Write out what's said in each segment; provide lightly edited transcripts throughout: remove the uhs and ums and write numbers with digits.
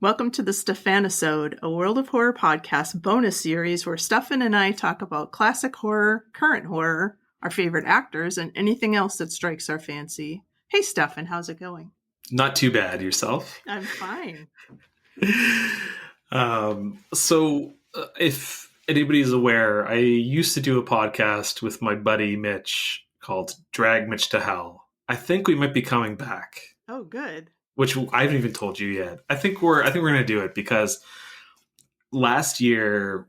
Welcome to the Stefanisode, a World of Horror podcast bonus series where Stefan and I talk about classic horror, current horror, our favorite actors, and anything else that strikes our fancy. Hey, Stefan, how's it going? Not too bad. Yourself? I'm fine. If anybody's aware, I used to do a podcast with my buddy Mitch called Drag Mitch to Hell. I think we might be coming back. Oh, good. Which I haven't even told you yet. I think we're going to do it because last year,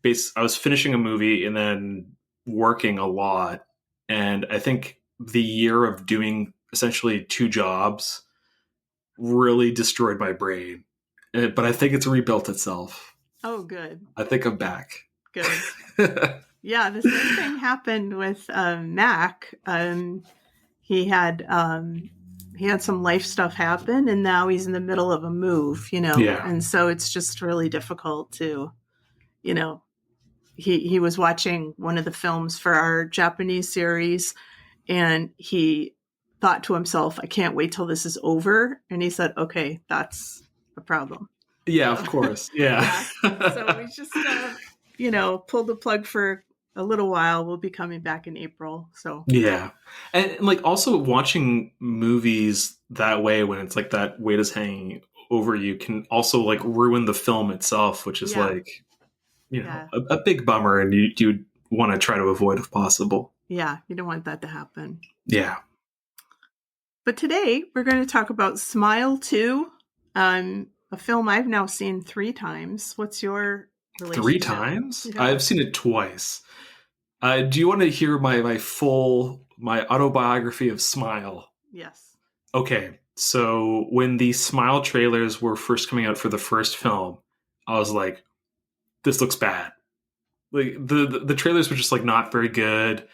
I was finishing a movie and then working a lot, and I think the year of doing essentially two jobs really destroyed my brain. But I think it's rebuilt itself. Oh, good. I think I'm back. Good. Yeah, the same thing happened with Mac. He had some life stuff happen, and now he's in the middle of a move, Yeah. And so it's just really difficult to, he was watching one of the films for our Japanese series, and he thought to himself, I can't wait till this is over. And he said, okay, that's a problem. Yeah, of course. Yeah. So we just, pulled the plug for a little while. We'll be coming back in April. So yeah. And like also watching movies that way when it's like that weight is hanging over you can also like ruin the film itself, which is a big bummer, and you want to try to avoid if possible. Yeah, you don't want that to happen. Yeah. But today we're going to talk about Smile 2, a film I've now seen 3 times. What's your relationship? 3 times? Yeah. I've seen it twice. Do you want to hear my autobiography of Smile? Yes. Okay, so when the Smile trailers were first coming out for the first film, I was like, this looks bad. Like the trailers were just like not very good.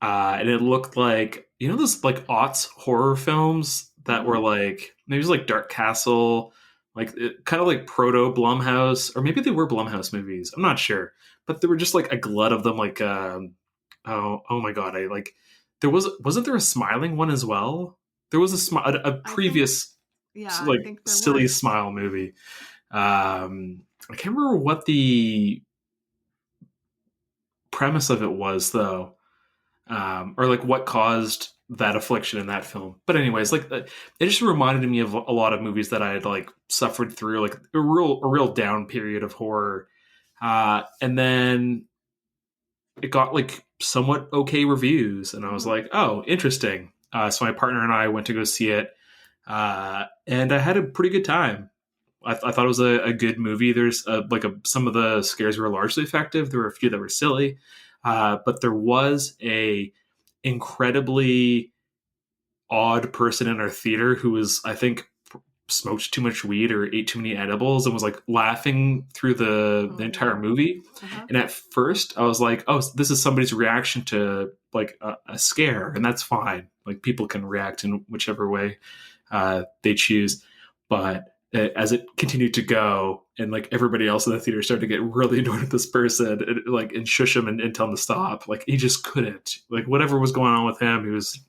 And it looked like, those like aughts horror films that were like, maybe it was like Dark Castle, like kind of like proto Blumhouse, or maybe they were Blumhouse movies. I'm not sure, but there were just like a glut of them. Like, oh my God. Wasn't there a smiling one as well? There was a previous silly Smile movie. I can't remember what the premise of it was though. Or like what caused that affliction in that film. But anyways, like it just reminded me of a lot of movies that I had like suffered through, like a real down period of horror. And then it got like somewhat okay reviews, and I was like, oh, interesting. So my partner and I went to go see it, and I had a pretty good time. I thought it was a good movie. There's some of the scares were largely effective. There were a few that were silly. But there was a incredibly odd person in our theater who was, I think, smoked too much weed or ate too many edibles and was like laughing through the entire movie. Uh-huh. And at first I was like, oh, this is somebody's reaction to like a scare, and that's fine. Like people can react in whichever way they choose. But as it continued to go, and like everybody else in the theater started to get really annoyed with this person and shush him and tell him to stop. Like he just couldn't, like whatever was going on with him, he was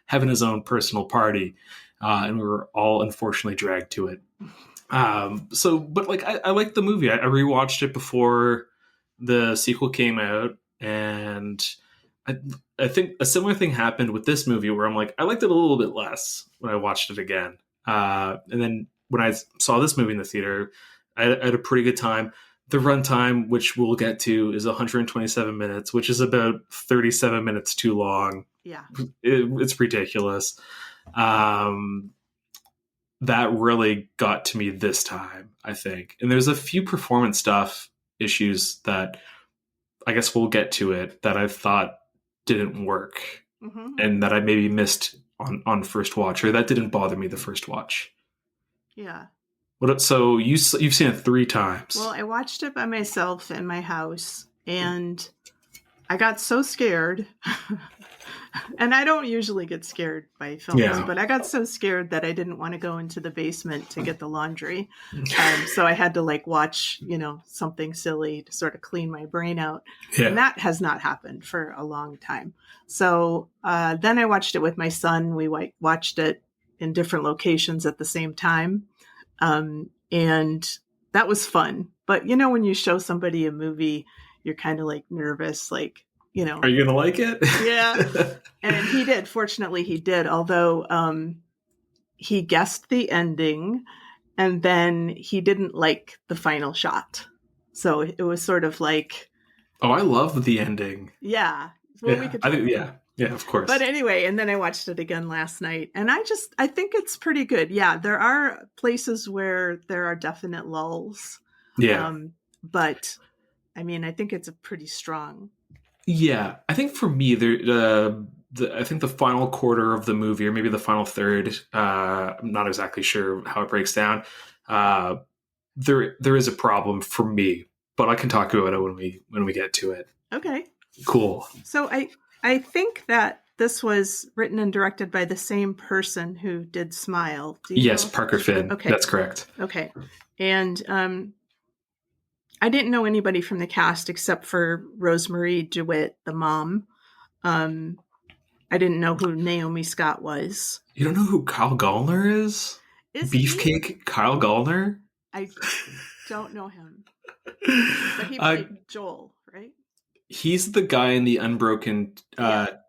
having his own personal party. And we were all unfortunately dragged to it. But like, I liked the movie. I rewatched it before the sequel came out. And I think a similar thing happened with this movie where I'm like, I liked it a little bit less when I watched it again. And then when I saw this movie in the theater, I had a pretty good time. The runtime, which we'll get to, is 127 minutes, which is about 37 minutes too long. Yeah. It's ridiculous. That really got to me this time, I think. And there's a few performance stuff issues that I guess we'll get to it that I thought didn't work, and that I maybe missed on first watch, or that didn't bother me the first watch. Yeah. So you've seen it 3 times. Well, I watched it by myself in my house, and I got so scared. And I don't usually get scared by films, but I got so scared that I didn't want to go into the basement to get the laundry. So I had to like watch, something silly to sort of clean my brain out. Yeah. And that has not happened for a long time. So then I watched it with my son. We watched it in different locations at the same time. And that was fun. But, when you show somebody a movie, you're kind of like nervous, like, Are you going to like it? Yeah. And he did. Fortunately, he did. Although he guessed the ending and then he didn't like the final shot. So it was sort of like... Oh, I love the ending. Yeah. Well, we could talk about it. Yeah, of course. But anyway, and then I watched it again last night, and I think it's pretty good. Yeah, there are places where there are definite lulls. Yeah. But I mean, I think it's a pretty strong. Yeah, I think for me, I think the final quarter of the movie, or maybe the final third, I'm not exactly sure how it breaks down. There is a problem for me, but I can talk about it when we get to it. Okay. Cool. So I think that this was written and directed by the same person who did Smile. Yes, Parker Finn. Okay. That's correct. Okay. And I didn't know anybody from the cast except for Rosemary DeWitt, the mom. I didn't know who Naomi Scott was. You don't know who Kyle Gallner is? Beefcake Kyle Gallner? I don't know him. But he played Joel, right? He's the guy in the Unbroken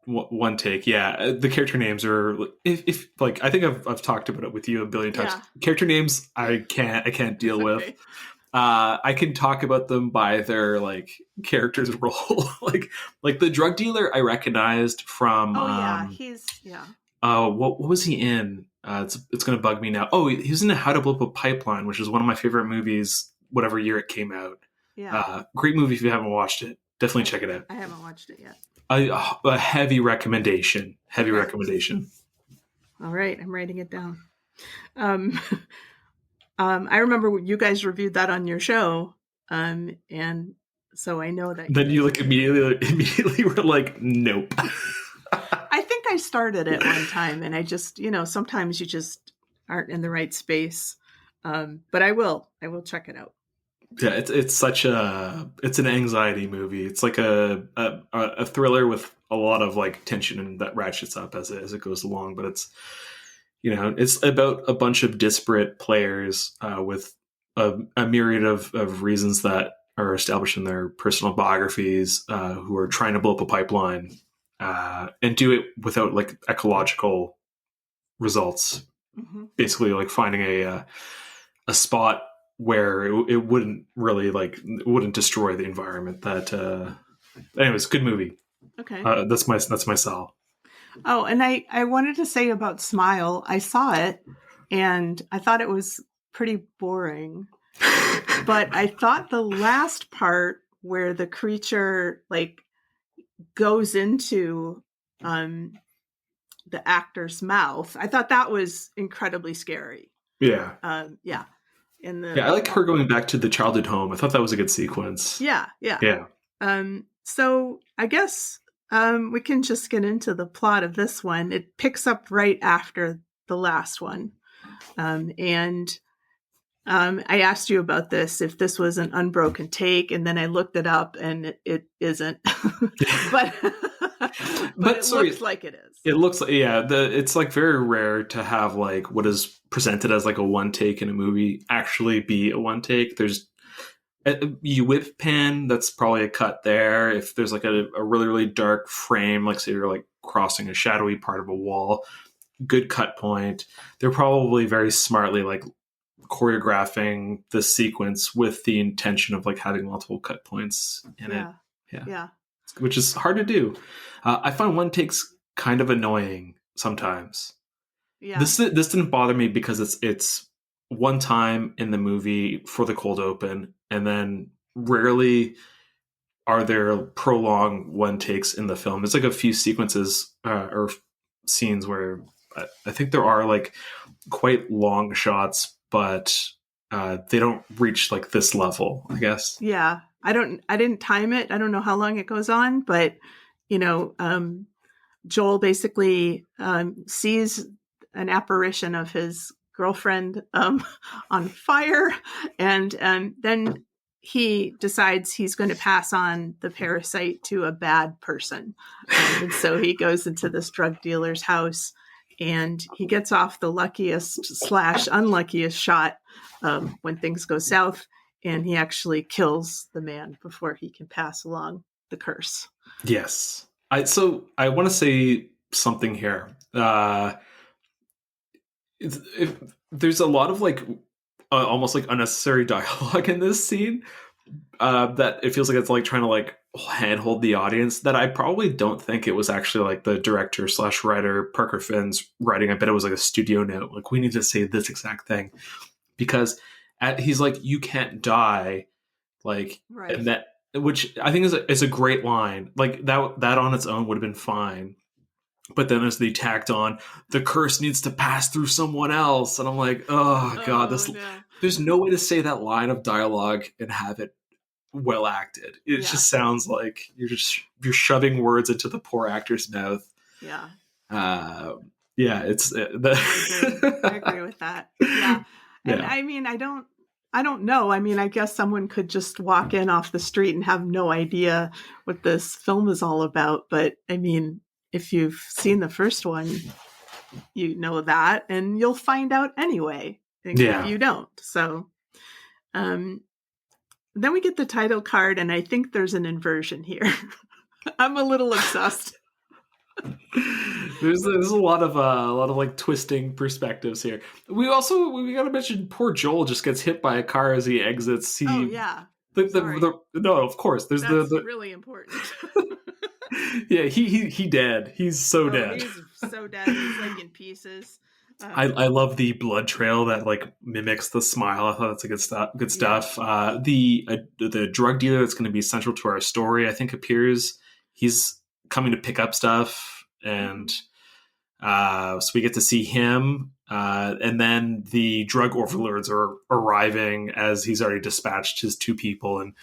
one take. Yeah, the character names are if like I think I've talked about it with you a billion times. Yeah. Character names I can't deal with. I can talk about them by their like character's role. like the drug dealer I recognized from. What was he in? It's gonna bug me now. Oh, he was in How to Blow Up a Pipeline, which is one of my favorite movies. Whatever year it came out. Yeah, great movie if you haven't watched it. Definitely check it out. I haven't watched it yet. A heavy recommendation. Heavy recommendation. All right, I'm writing it down. I remember you guys reviewed that on your show, and so I know that. Then you like immediately were like, nope. I think I started it one time, and I just, sometimes you just aren't in the right space. But I will check it out. Yeah, it's an anxiety movie. It's like a thriller with a lot of like tension and that ratchets up as it goes along. But it's about a bunch of disparate players with a myriad of reasons that are established in their personal biographies who are trying to blow up a pipeline and do it without like ecological results. Mm-hmm. Basically, like finding a spot where it wouldn't really it wouldn't destroy the environment. That anyways, good movie. Okay, that's my sell. Oh, and I wanted to say about Smile. I saw it and I thought it was pretty boring, but I thought the last part where the creature like goes into the actor's mouth, I thought that was incredibly scary. Yeah. Yeah. I like her going back to the childhood home. I thought that was a good sequence. Yeah. So I guess we can just get into the plot of this one. It picks up right after the last one. And I asked you about this, if this was an unbroken take, and then I looked it up and it isn't. but it looks like it is. It looks like, it's like very rare to have like what is presented as like a one take in a movie actually be a one take. There's you whip pan, that's probably a cut there. If there's like a really, really dark frame, like say you're like crossing a shadowy part of a wall, good cut point. They're probably very smartly like choreographing the sequence with the intention of like having multiple cut points in it. Yeah. Which is hard to do. I find one takes kind of annoying sometimes. Yeah. This didn't bother me because it's one time in the movie for the cold open, and then rarely are there prolonged one takes in the film. There's like a few sequences or scenes where I think there are like quite long shots, but they don't reach like this level, I guess. Yeah. I didn't time it. I don't know how long it goes on, but Joel basically sees an apparition of his girlfriend on fire, and then he decides he's going to pass on the parasite to a bad person, and so he goes into this drug dealer's house, and he gets off the luckiest / unluckiest shot when things go south, and he actually kills the man before he can pass along the curse. Yes. So I want to say something here. There's a lot of like almost like unnecessary dialogue in this scene that it feels like it's like trying to like handhold the audience, that I probably don't think it was actually like the director / writer Parker Finn's writing. I bet it was like a studio note, like, we need to say this exact thing, because he's like, you can't die, like, right. And that, which I think is a great line. Like that on its own would have been fine. But then as they tacked on, the curse needs to pass through someone else. And I'm like, oh God, there's no way to say that line of dialogue and have it well acted. It just sounds like you're shoving words into the poor actor's mouth. Yeah. It's I agree with that. Yeah. And I mean, I don't know. I mean, I guess someone could just walk in off the street and have no idea what this film is all about. But I mean, if you've seen the first one, you know that, and you'll find out anyway. If you don't. So, then we get the title card, and I think there's an inversion here. I'm a little obsessed. There's a lot of like twisting perspectives here. We gotta mention poor Joel just gets hit by a car as he exits. No, of course. That's really important. Yeah, he dead. He's so dead. He's so dead. He's like in pieces. I love the blood trail that like mimics the smile. I thought that's a good stuff. The drug dealer that's going to be central to our story, I think, appears. He's coming to pick up stuff, and so we get to see him. And then the drug overlords are arriving as he's already dispatched his 2 people and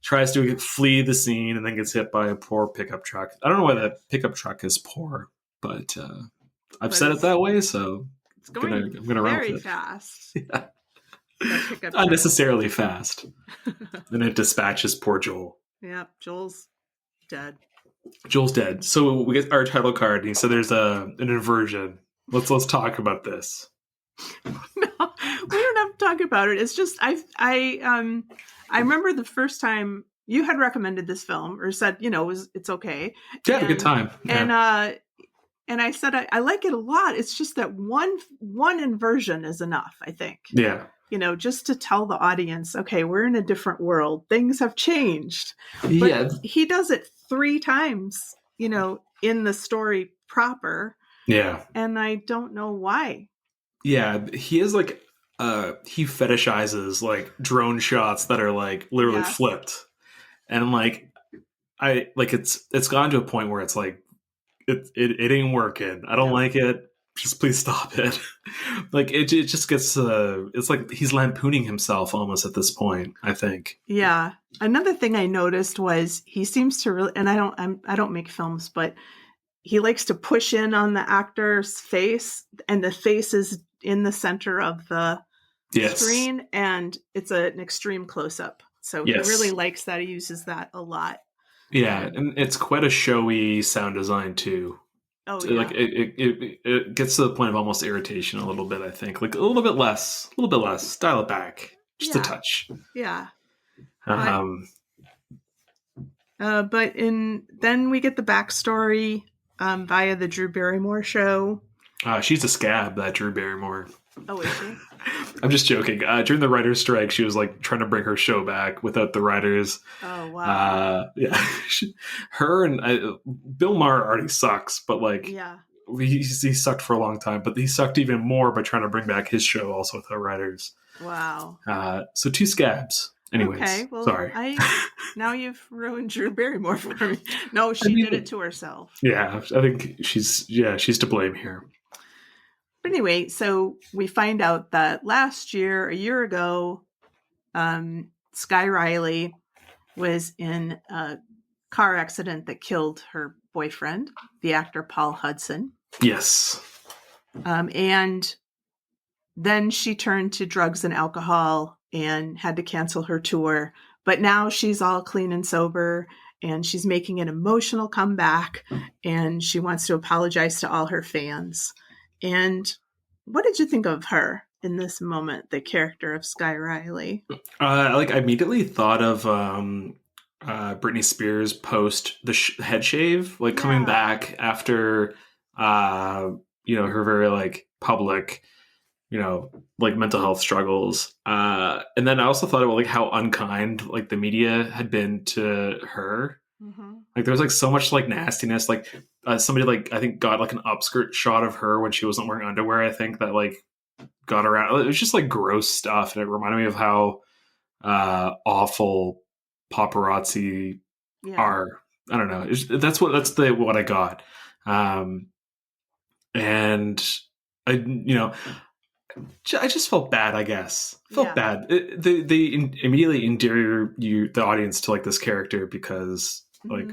tries to flee the scene, and then gets hit by a poor pickup truck. I don't know why that pickup truck is poor, but I've said it that way, so it's going I'm gonna run with it. Very fast. Yeah. Unnecessarily fast. And it dispatches poor Joel. Yeah, Joel's dead. So we get our title card, and he said there's an inversion. Let's talk about this. No, we don't have to talk about it. It's just I remember the first time you had recommended this film, or said, it's okay. Yeah, had a good time. Yeah. And I said, I like it a lot. It's just that one inversion is enough, I think. Yeah. Just to tell the audience, okay, we're in a different world. Things have changed. Yeah. But he does it 3 times, in the story proper. Yeah. And I don't know why. Yeah. He is like, he fetishizes like drone shots that are like literally flipped. And like, it's gone to a point where it's like, it ain't working. I don't like it. Just please stop it. Like it just gets it's like he's lampooning himself almost at this point, I think. Yeah. Another thing I noticed was he seems to really, and I don't make films, but he likes to push in on the actor's face, and the face is in the center of the screen, and it's an extreme close-up. So he really likes that. He uses that a lot. Yeah, and it's quite a showy sound design too. Oh, so, like it gets to the point of almost irritation a little bit, I think. Like a little bit less, dial it back just a touch. Yeah. But then we get the backstory via the Drew Barrymore show. She's a scab, that Drew Barrymore. Oh, is she? I'm just joking. During the writer's strike, she was like trying to bring her show back without the writers. Oh, wow. Yeah. Her and Bill Maher already sucks, but like, he sucked for a long time, but he sucked even more by trying to bring back his show also without writers. Wow. So 2 scabs. Anyways, okay, well, sorry. Now you've ruined Drew Barrymore for me. No, she did it to herself. Yeah, I think she's to blame here. But anyway, so we find out that a year ago, Sky Riley was in a car accident that killed her boyfriend, the actor Paul Hudson. Yes. And then she turned to drugs and alcohol and had to cancel her tour. But now she's all clean and sober, and she's making an emotional comeback, and she wants to apologize to all her fans. And what did you think of her in this moment, the character of Sky Riley? I immediately thought of Britney Spears post the head shave, like coming back after her very like public, like mental health struggles. And then I also thought about like how unkind like the media had been to her. Mm-hmm. Like there was like so much like nastiness. Like somebody like I think got like an upskirt shot of her when she wasn't wearing underwear. I think that like got around. It was just like gross stuff, and it reminded me of how awful paparazzi are. I don't know. That's what I got. And I just felt bad, I guess. Bad. They immediately endear the audience to like this character because like,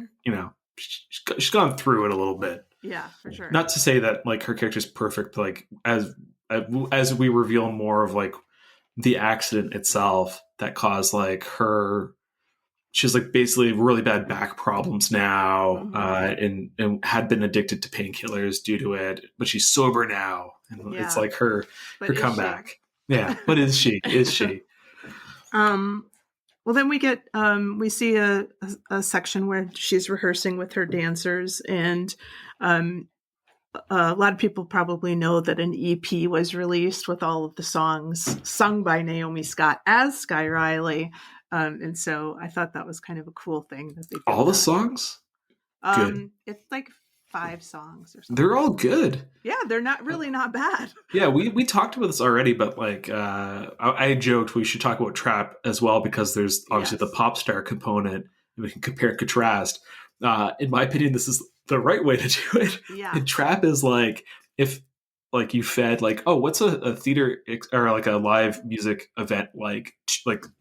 she's gone through it a little bit. Yeah, for sure. Not to say that like her character's perfect, like as we reveal more of like the accident itself that caused like her, she's like basically really bad back problems now, and had been addicted to painkillers due to it, but she's sober now, and it's like her comeback. Yeah, but is she? Is she? Well, then we see a section where she's rehearsing with her dancers, and a lot of people probably know that an EP was released with all of the songs sung by Naomi Scott as Sky Riley. And so I thought that was kind of a cool thing that they did. All the songs? Good. It's like 5 songs or something. They're all good. Yeah, they're not bad. Yeah, we talked about this already, but like I joked we should talk about trap as well because there's obviously the pop star component, and we can compare and contrast. In my opinion, this is the right way to do it. Yeah. And trap is like if like you fed like, oh, what's a theater or like a live music event like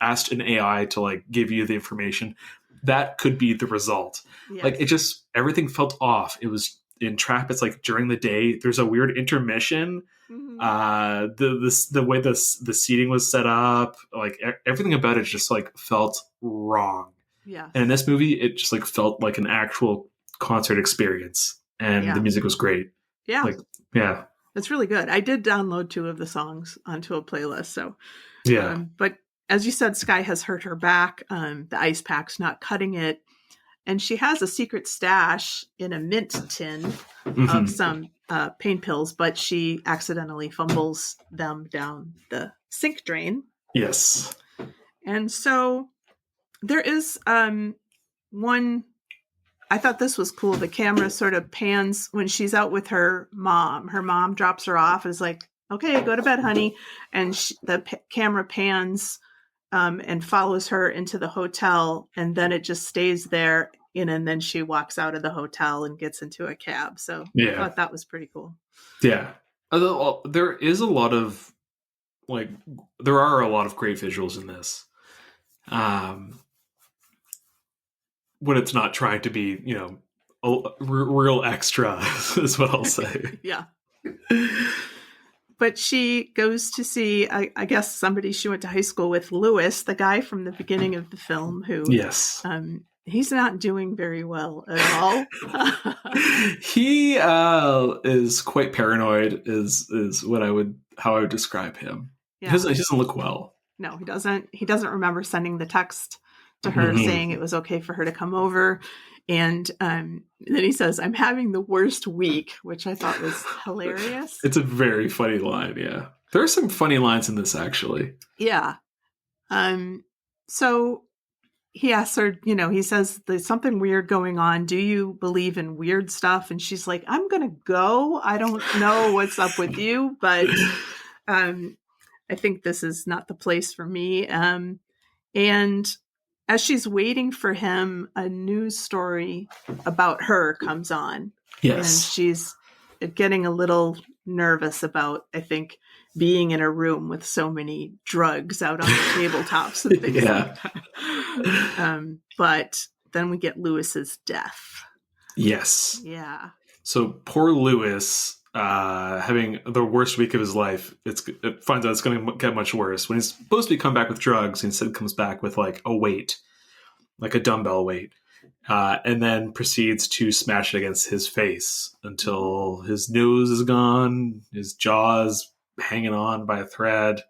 asked an AI to like give you the information, that could be the result. Yes. Like it just everything felt off. It was in trap. It's like during the day. There's a weird intermission. Mm-hmm. The way the seating was set up, like everything about it just like felt wrong. Yeah. And in this movie, it just like felt like an actual concert experience, and the music was great. Yeah. Like yeah. It's really good. I did download 2 of the songs onto a playlist. So, but as you said, Sky has hurt her back. The ice pack's not cutting it. And she has a secret stash in a mint tin of some pain pills, but she accidentally fumbles them down the sink drain. Yes. And so there is one... I thought this was cool. The camera sort of pans when she's out with her mom. Her mom drops her off and is like, okay, go to bed, honey. And the camera pans and follows her into the hotel. And then it just stays there. And then she walks out of the hotel and gets into a cab. So I thought that was pretty cool. Yeah. There is a lot of there are a lot of great visuals in this. When it's not trying to be, a real extra is what I'll say. Yeah. But she goes to see, I guess, somebody she went to high school with, Lewis, the guy from the beginning of the film who, he's not doing very well at all. He is quite paranoid is how I would describe him. Yeah. He doesn't look well. No, he doesn't. He doesn't remember sending the text to her saying it was okay for her to come over. And then he says, I'm having the worst week, which I thought was hilarious. It's a very funny line. Yeah. There are some funny lines in this, actually. Yeah. So he asks her, he says, there's something weird going on. Do you believe in weird stuff? And she's like, I'm going to go. I don't know what's up with you, but I think this is not the place for me. And as she's waiting for him, a news story about her comes on. Yes. And she's getting a little nervous about, I think, being in a room with so many drugs out on the tabletops and things like that. But then we get Lewis's death. Yes. Yeah. So poor Lewis, having the worst week of his life, it finds out it's going to get much worse. When he's supposed to come back with drugs, he instead comes back with like a weight, like a dumbbell weight. and then proceeds to smash it against his face until his nose is gone, his jaw's hanging on by a thread.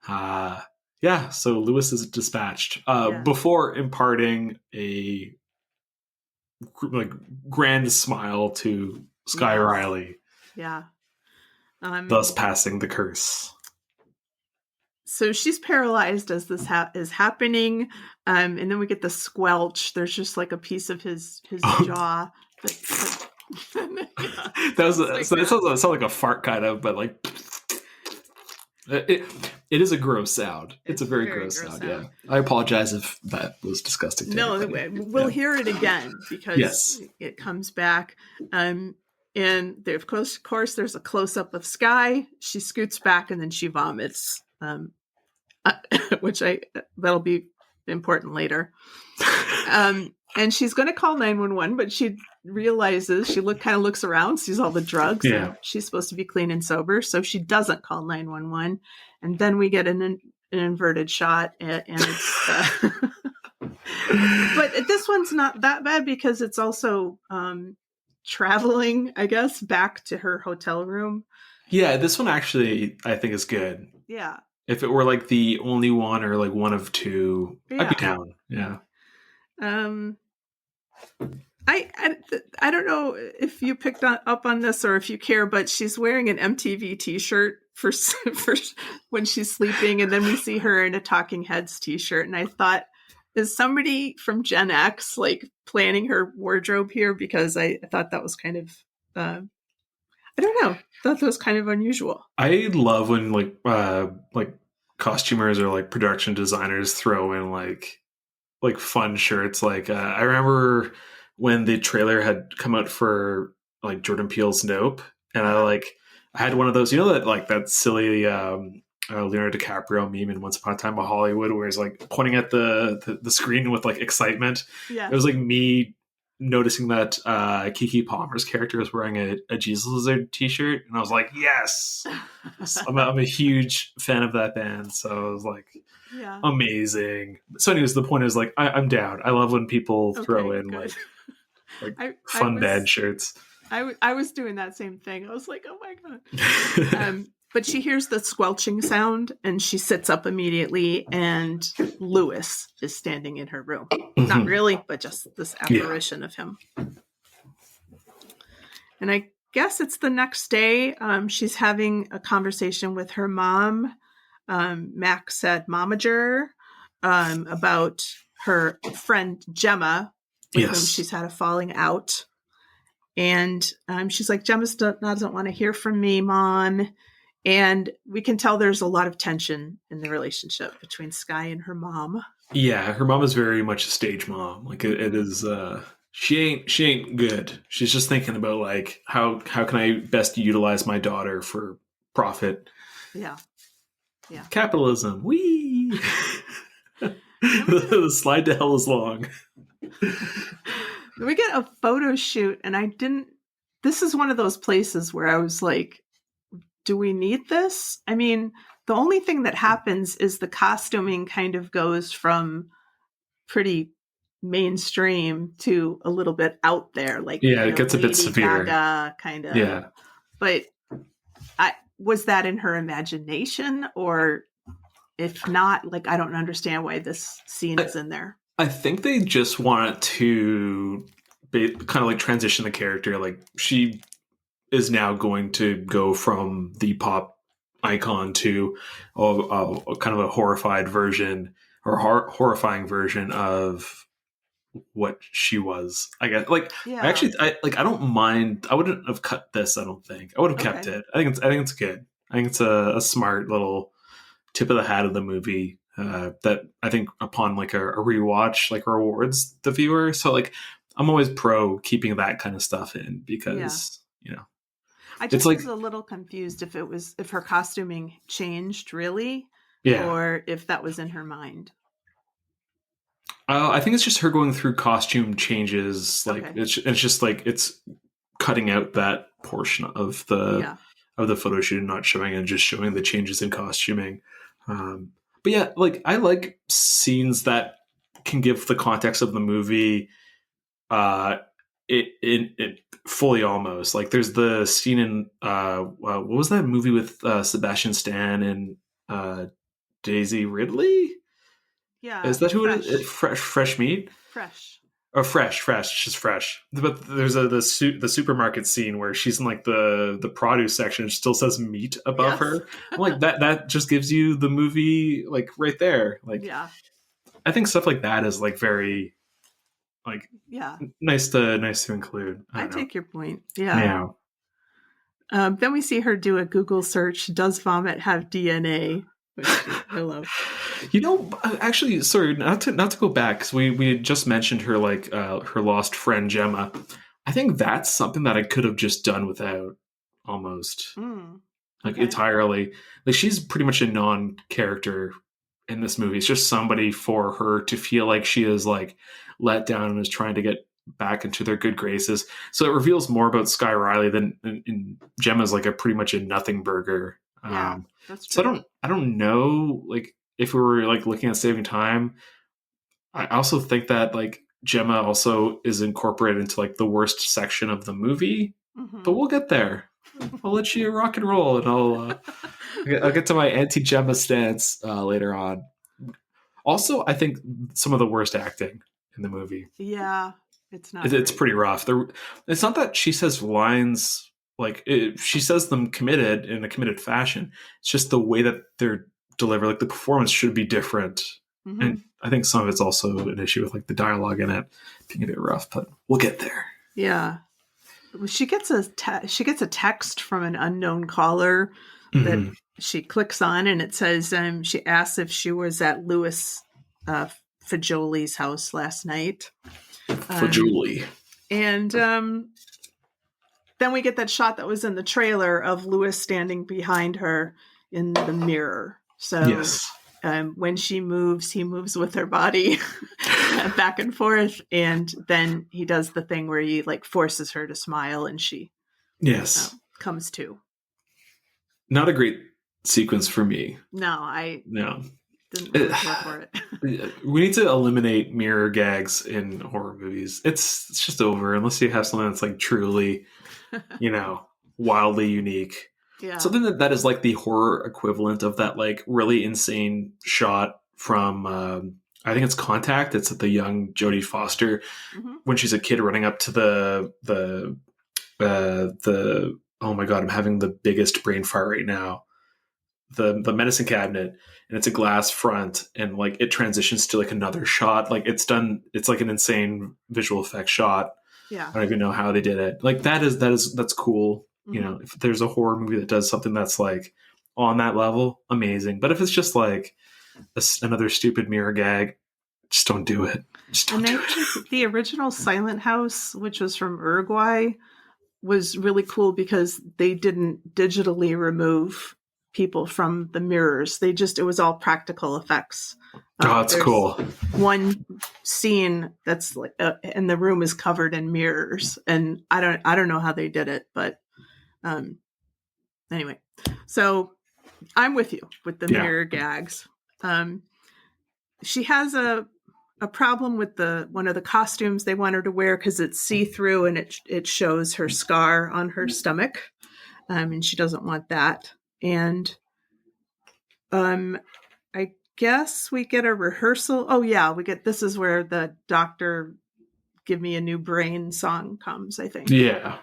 So Lewis is dispatched before imparting a grand smile to Sky Riley. Yeah. Thus passing the curse. So she's paralyzed as this is happening, and then we get the squelch. There's just like a piece of his jaw. It sounds like a fart kind of, but like it is a gross sound. It's a very gross sound. Yeah, I apologize if that was disgusting. No, we'll hear it again because it comes back. And there, of course, there's a close up of Sky. She scoots back and then she vomits. Which that'll be important later. And she's going to call 911, but she realizes kind of looks around, sees all the drugs. Yeah. And she's supposed to be clean and sober, so she doesn't call 911. And then we get an inverted shot, and it's. But this one's not that bad because it's also traveling, I guess, back to her hotel room. Yeah, this one actually I think is good. Yeah. If it were like the only one or like one of two, I'd be down. Yeah. I don't know if you picked up on this or if you care, but she's wearing an MTV t-shirt for when she's sleeping, and then we see her in a Talking Heads t-shirt, and I thought, is somebody from Gen X like planning her wardrobe here? Because I thought that was kind of I don't know. I thought that was kind of unusual. I love when like costumers or like production designers throw in like fun shirts. Like I remember when the trailer had come out for like Jordan Peele's Nope, and I had one of those. You know that silly Leonardo DiCaprio meme in Once Upon a Time in Hollywood, where he's like pointing at the screen with like excitement. Yeah, it was like me noticing that Keke Palmer's character is wearing a Jesus Lizard t-shirt, and I was like, yes. I'm a huge fan of that band, so I was like, amazing. So anyways, the point is like I'm down. I love when people throw in good. like fun band shirts. I was doing that same thing. I was like, oh my god. But she hears the squelching sound and she sits up immediately, and Lewis is standing in her room. Mm-hmm. Not really, but just this apparition of him. And I guess it's the next day. She's having a conversation with her mom. Mac said momager about her friend Gemma, with whom she's had a falling out. And she's like, Gemma doesn't want to hear from me, Mom. And we can tell there's a lot of tension in the relationship between Sky and her mom. Yeah, her mom is very much a stage mom. Like it is. She ain't good. She's just thinking about like how can I best utilize my daughter for profit. Yeah. Capitalism. Whee! The slide to hell is long. We get a photo shoot, and this is one of those places where I was like, do we need this? I mean, the only thing that happens is the costuming kind of goes from pretty mainstream to a little bit out there. Like, it gets a bit severe. Gaga, kind of. Yeah. But was that in her imagination? Or if not, like, I don't understand why this scene is in there. I think they just wanted to kind of like transition the character. Like, she is now going to go from the pop icon to kind of a horrified version or horrifying version of what she was. I guess I don't mind. I wouldn't have cut this. I don't think I would have kept it. I think it's good. I think it's a smart little tip of the hat of the movie that I think upon like a rewatch like rewards the viewer. So like I'm always pro keeping that kind of stuff in because I just was a little confused if her costuming changed really, or if that was in her mind. I think it's just her going through costume changes. Like it's just like it's cutting out that portion of the photo shoot and not showing and just showing the changes in costuming. But yeah, like I like scenes that can give the context of the movie it fully almost like there's the scene in what was that movie with Sebastian Stan and Daisy Ridley? Yeah, Is that who Fresh. it is? Fresh meat? Fresh. Oh, fresh, just fresh. But there's the supermarket scene where she's in like the produce section and still says meat above her. I'm like that just gives you the movie like right there. Like, yeah, I think stuff like that is like very like nice to include. I take your point. Yeah. Yeah. Then we see her do a Google search. Does vomit have DNA? Which I love. You know, actually, sorry, not to go back, because we had just mentioned her like her lost friend Gemma. I think that's something that I could have just done without, almost entirely. Like, she's pretty much a non-character in this movie. It's just somebody for her to feel like she is like let down and is trying to get back into their good graces. So it reveals more about Sky Riley than in Gemma's like a pretty much a nothing burger. Yeah, that's true. So I don't know, like, if we were like looking at saving time. I also think that like Gemma also is incorporated into like the worst section of the movie, but we'll get there. I'll let you rock and roll, and I'll get to my anti-Gemma stance later on. Also, I think some of the worst acting in the movie. Yeah, it's pretty rough. It's not that she says lines like she says them committed in a committed fashion. It's just the way that they're delivered. Like, the performance should be different, and I think some of it's also an issue with like the dialogue in it being a bit rough. But we'll get there. Yeah, she gets a text from an unknown caller that she clicks on, and it says she asks if she was at Louis Fajoli's house last night. Fajoli. And then we get that shot that was in the trailer of Louis standing behind her in the mirror. So yes. When she moves, he moves with her body back and forth. And then he does the thing where he like forces her to smile, and she comes to. Not a great sequence for me. No. Didn't really care for it. We need to eliminate mirror gags in horror movies. It's just over unless you have something that's like truly, wildly unique. Yeah. Something that is like the horror equivalent of that like really insane shot from I think it's Contact. It's the young Jodie Foster when she's a kid running up to the oh my god, I'm having the biggest brain fart right now. The medicine cabinet, and it's a glass front, and like it transitions to like another shot. Like it's like an insane visual effect shot. Yeah. I don't even know how they did it. Like that's cool. If there's a horror movie that does something that's like on that level, amazing. But if it's just like another stupid mirror gag, just don't do it. The original Silent House, which was from Uruguay, was really cool because they didn't digitally remove people from the mirrors. It was all practical effects. Oh, it's cool. One scene that's like, and the room is covered in mirrors, and I don't know how they did it, but anyway. So I'm with you with the mirror gags. She has a problem with one of the costumes they want her to wear because it's see-through and it shows her scar on her stomach, and she doesn't want that. And I guess we get a rehearsal. Oh yeah, this is where the Doctor Give Me a New Brain song comes, I think. Yeah.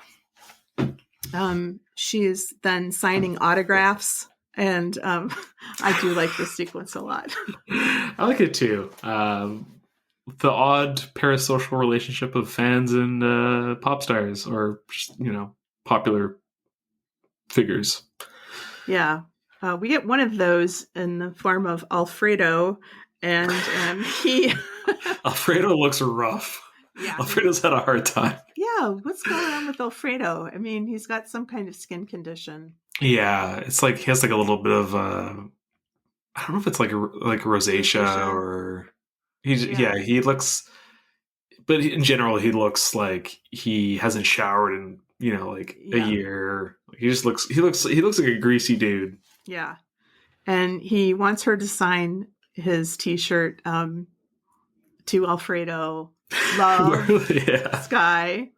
She is then signing autographs, and I do like this sequence a lot. I like it too. The odd parasocial relationship of fans and pop stars, or just, popular figures. Yeah. We get one of those in the form of Alfredo, and he... Alfredo looks rough. Yeah. Alfredo's had a hard time. Yeah, what's going on with Alfredo? I mean, he's got some kind of skin condition. Yeah, it's like he has like a little bit of I don't know if it's like rosacea or he looks, but in general he looks like he hasn't showered in a year. He looks like a greasy dude. Yeah, and he wants her to sign his T-shirt to Alfredo. love Yeah. Sky.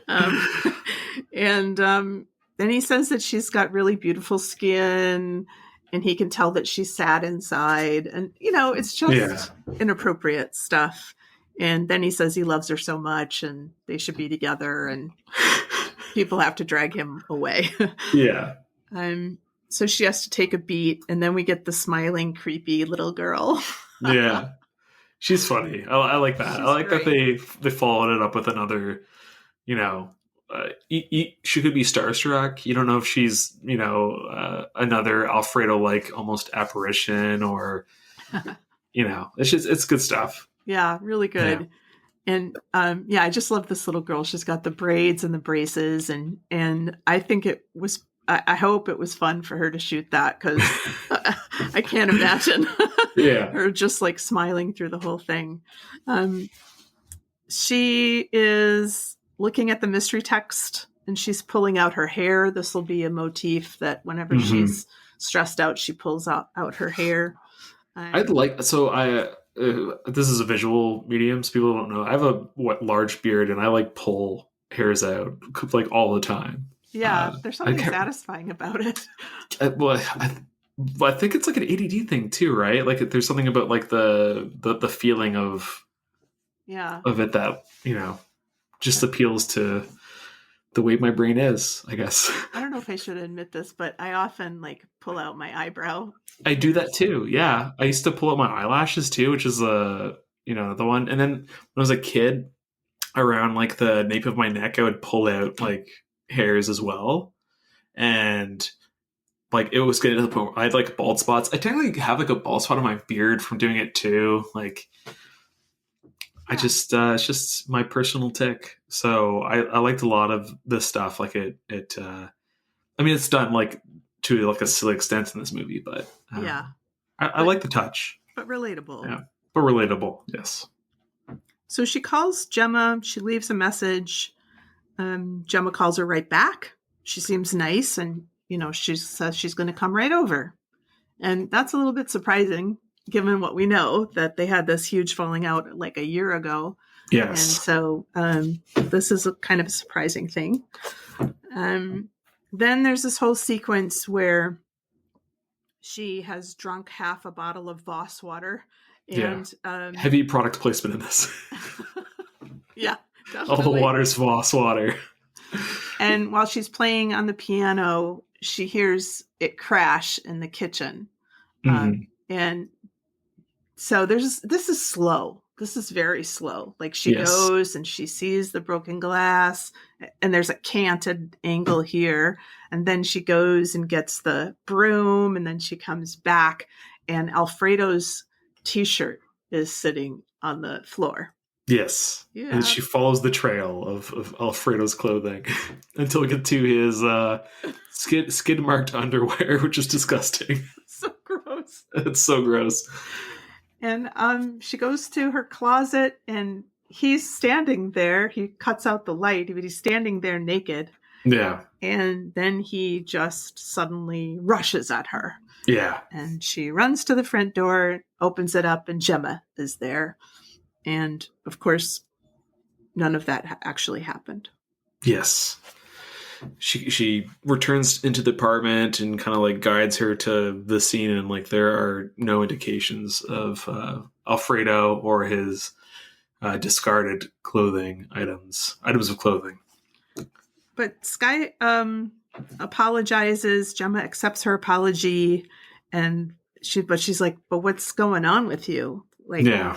And then he says that she's got really beautiful skin, and he can tell that she's sad inside. And, it's just inappropriate stuff. And then he says he loves her so much and they should be together, and people have to drag him away. Yeah. So she has to take a beat, and then we get the smiling, creepy little girl. Yeah. She's funny. I like that. I like great. that they followed it up with another, she could be starstruck. You don't know if she's, another Alfredo-like almost apparition, or, it's good stuff. Yeah, really good. Yeah. And I just love this little girl. She's got the braids and the braces, and I think I hope it was fun for her to shoot that, because I can't imagine her just like smiling through the whole thing. She is looking at the mystery text, and she's pulling out her hair. This will be a motif that whenever she's stressed out, she pulls out her hair. This is a visual medium, so people don't know. I have a large beard, and I like pull hairs out like all the time. Yeah, there's something satisfying about it. I think it's like an ADD thing too, right? Like there's something about like the feeling of it that just appeals to the way my brain is, I guess. I don't know if I should admit this, but I often like pull out my eyebrow. I do that too. Yeah. I used to pull out my eyelashes too, which is the one. And then when I was a kid, around like the nape of my neck, I would pull out like hairs as well. And like it was getting to the point where I had like bald spots. I technically have like a bald spot on my beard from doing it too. Like it's just my personal tick. So I liked a lot of this stuff. Like it's done like to like a silly extent in this movie, but I like the touch. But relatable. Yeah, but relatable. Yes. So she calls Gemma. She leaves a message. Gemma calls her right back. She seems nice, and she says she's going to come right over. And that's a little bit surprising, given what we know, that they had this huge falling out like a year ago. Yes. And so this is a kind of a surprising thing. Then there's this whole sequence where she has drunk half a bottle of Voss water. And heavy product placement in this. Yeah, definitely. All the water's Voss water. And while she's playing on the piano, she hears it crash in the kitchen. And so this is slow. This is very slow. Like she goes and she sees the broken glass, and there's a canted angle here. And then she goes and gets the broom, and then she comes back, and Alfredo's t-shirt is sitting on the floor. Yes. Yeah. And she follows the trail of Alfredo's clothing until we get to his skid marked underwear, which is disgusting. So gross. It's so gross. And she goes to her closet, and he's standing there. He cuts out the light, but he's standing there naked. Yeah. And then he just suddenly rushes at her. Yeah. And she runs to the front door, opens it up, and Gemma is there. And of course, none of that actually happened. Yes. She returns into the apartment and kind of like guides her to the scene, and like there are no indications of Alfredo or his discarded items of clothing. But Sky apologizes. Gemma accepts her apology, and she's like, "But what's going on with you?" Like, yeah.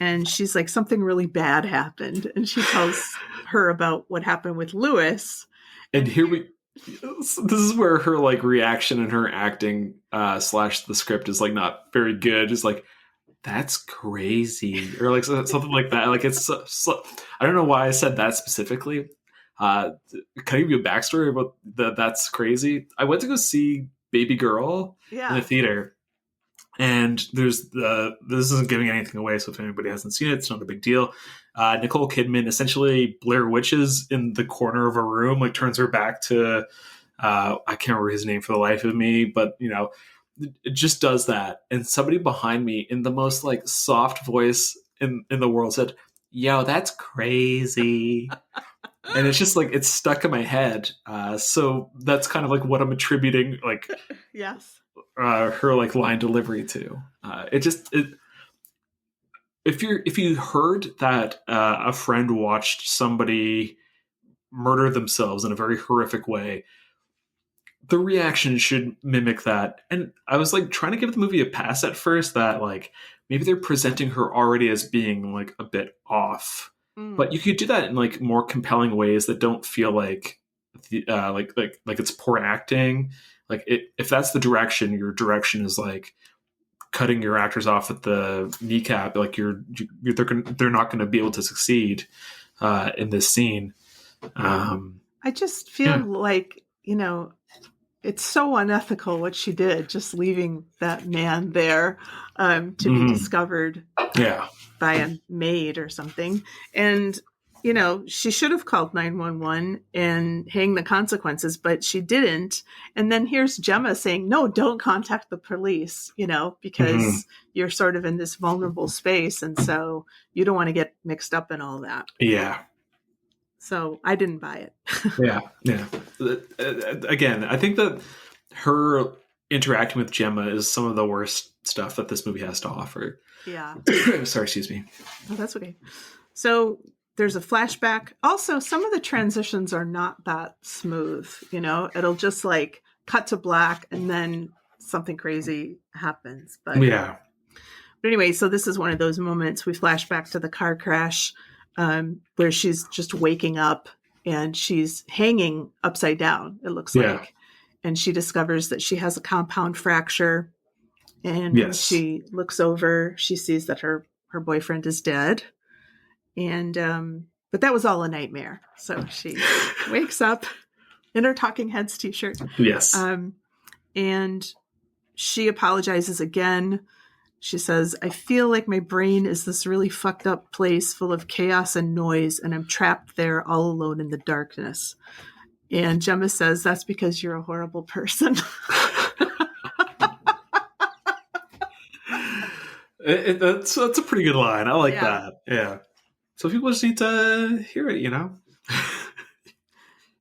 And she's like, "Something really bad happened," and she tells her about what happened with Lewis. And this is where her like reaction and her acting / the script is like not very good. It's like, that's crazy, or like something like that. Like it's so, I don't know why I said that specifically. Can I give you a backstory about that's crazy? I went to go see Baby Girl in the theater, and this isn't giving anything away, so if anybody hasn't seen it, it's not a big deal. Nicole Kidman essentially Blair Witches in the corner of a room, like turns her back to I can't remember his name for the life of me, but it just does that. And somebody behind me in the most like soft voice in the world said, yo, that's crazy. And it's just like, it's stuck in my head. So that's kind of like what I'm attributing, like, yes, her like line delivery to. If you heard that a friend watched somebody murder themselves in a very horrific way, the reaction should mimic that. And I was like trying to give the movie a pass at first, that like maybe they're presenting her already as being like a bit off, but you could do that in like more compelling ways that don't feel like like it's poor acting. Like if that's the direction, your direction is like cutting your actors off at the kneecap, like they're not going to be able to succeed in this scene. I just feel like, it's so unethical what she did, just leaving that man there to be discovered by a maid or something. And, she should have called 911 and hang the consequences, but she didn't. And then here's Gemma saying, no, don't contact the police, because you're sort of in this vulnerable space. And so you don't want to get mixed up in all that. Yeah. So I didn't buy it. Yeah. Again, I think that her interacting with Gemma is some of the worst stuff that this movie has to offer. Yeah. Sorry, excuse me. Oh, that's okay. So there's a flashback. Also, some of the transitions are not that smooth. It'll just like cut to black and then something crazy happens. But anyway, so this is one of those moments. We flash back to the car crash. Where she's just waking up and she's hanging upside down, it looks like. And she discovers that she has a compound fracture. And when she looks over, she sees that her boyfriend is dead. And but that was all a nightmare. So she wakes up in her Talking Heads t-shirt. Yes. And she apologizes again. She says, I feel like my brain is this really fucked up place full of chaos and noise, and I'm trapped there all alone in the darkness. And Gemma says, that's because you're a horrible person. That's a pretty good line. I like that. Yeah. So people just need to hear it,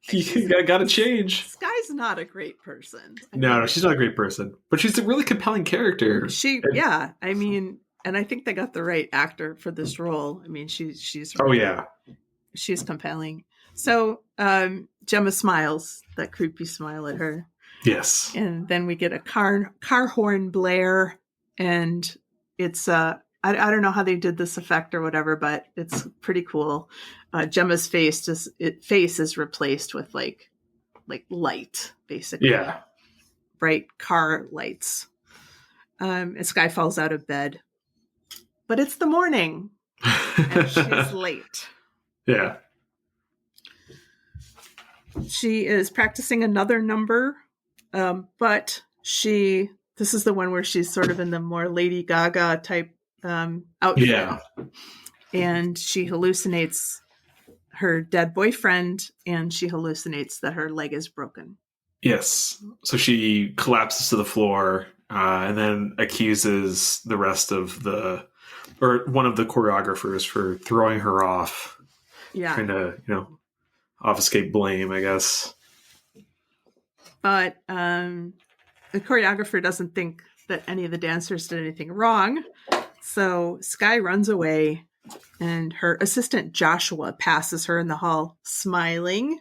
You got to change. Sky's not a great person. No, she's not a great person, but she's a really compelling character. I mean, and I think they got the right actor for this role. I mean, she's really, she's compelling. So Gemma smiles, that creepy smile at her. Yes. And then we get a car horn blare, and it's I don't know how they did this effect or whatever, but it's pretty cool. Gemma's face is replaced with like light, basically. Yeah. Bright car lights. And Sky falls out of bed. But it's the morning. And she's late. Yeah. She is practicing another number. But this is the one where she's sort of in the more Lady Gaga type outfit. Yeah. And she hallucinates her dead boyfriend, and she hallucinates that her leg is broken. Yes. So she collapses to the floor and then accuses the rest of one of the choreographers for throwing her off. Yeah. Trying to, obfuscate blame, I guess. But the choreographer doesn't think that any of the dancers did anything wrong. So Sky runs away, and her assistant Joshua passes her in the hall, smiling.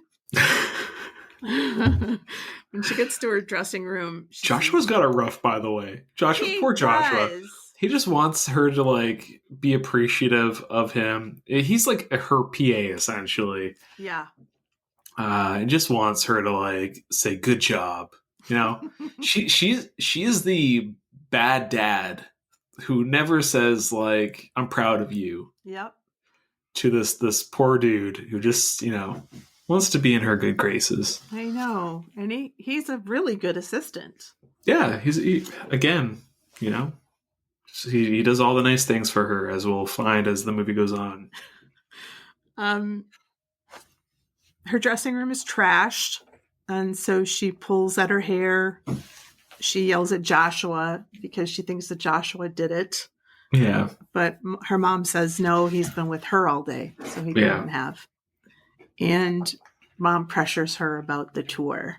When she gets to her dressing room, Joshua's got it rough, by the way. Poor Joshua. He just wants her to be appreciative of him. He's like her PA essentially. Yeah. And just wants her to say good job. She is the bad dad who never says I'm proud of you. Yep. To this poor dude who just wants to be in her good graces. I know, and he's a really good assistant. Yeah, he does all the nice things for her, as we'll find as the movie goes on. Her dressing room is trashed, and so she pulls at her hair. She yells at Joshua because she thinks that Joshua did it. Yeah. But her mom says, no, he's been with her all day, so he couldn't have. And mom pressures her about the tour.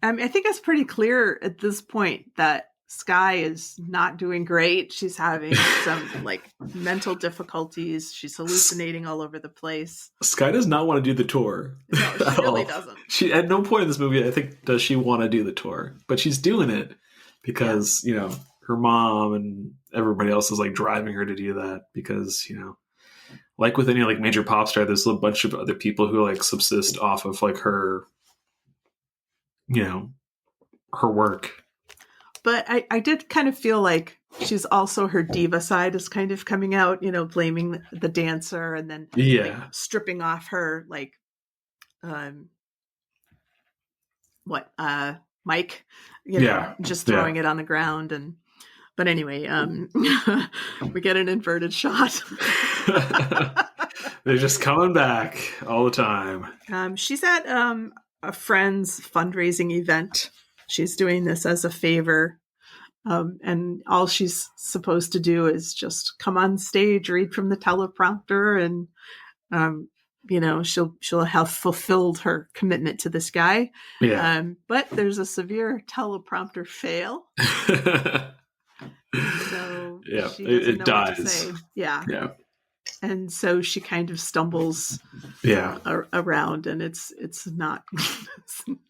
I think it's pretty clear at this point that Skye is not doing great. She's having some like mental difficulties. She's hallucinating all over the place. Skye does not want to do the tour. No, she really doesn't. She at no point in this movie, I think, does she want to do the tour, but she's doing it because her mom and everybody else is like driving her to do that because like with any like major pop star, there's a bunch of other people who like subsist off of like her her work. But I did kind of feel like she's also, her diva side is kind of coming out, blaming the dancer and then like, stripping off her like mic, just throwing it on the ground. But anyway, we get an inverted shot. They're just coming back all the time. She's at a friend's fundraising event. She's doing this as a favor. And all she's supposed to do is just come on stage, read from the teleprompter, and she'll have fulfilled her commitment to this guy. But there's a severe teleprompter fail. So it dies. And so she kind of stumbles around, and it's not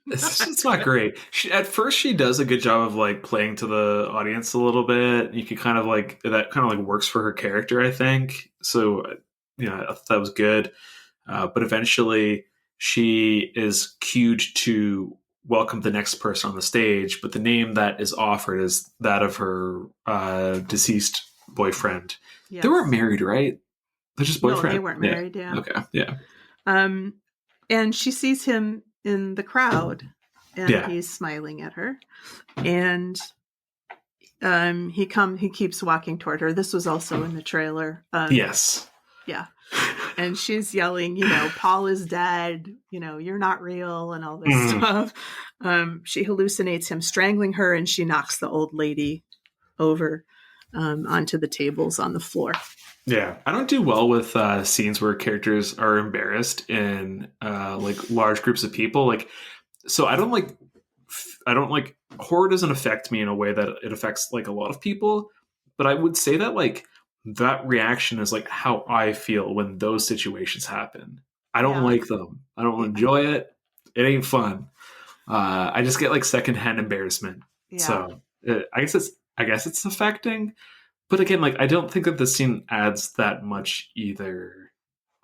it's not great. At first she does a good job of like playing to the audience a little bit. You can kind of like that kind of like works for her character, I think. So I thought that was good. But eventually she is cued to welcome the next person on the stage, but the name that is offered is that of her deceased boyfriend. Yes. They weren't married, right? They're just boyfriend. No, they weren't married. Yeah. Okay. Yeah. And she sees him in the crowd, and he's smiling at her, and he keeps walking toward her. This was also in the trailer. Yes. Yeah. And she's yelling, Paul is dead. You're not real, and all this stuff. She hallucinates him strangling her, and she knocks the old lady over onto the tables on the floor. Yeah, I don't do well with scenes where characters are embarrassed in like large groups of people. Like, so I don't like horror doesn't affect me in a way that it affects like a lot of people. But I would say that like that reaction is like how I feel when those situations happen. I don't like them. I don't enjoy it. It ain't fun. I just get like secondhand embarrassment. Yeah. So I guess it's affecting. But again, like, I don't think that the scene adds that much either.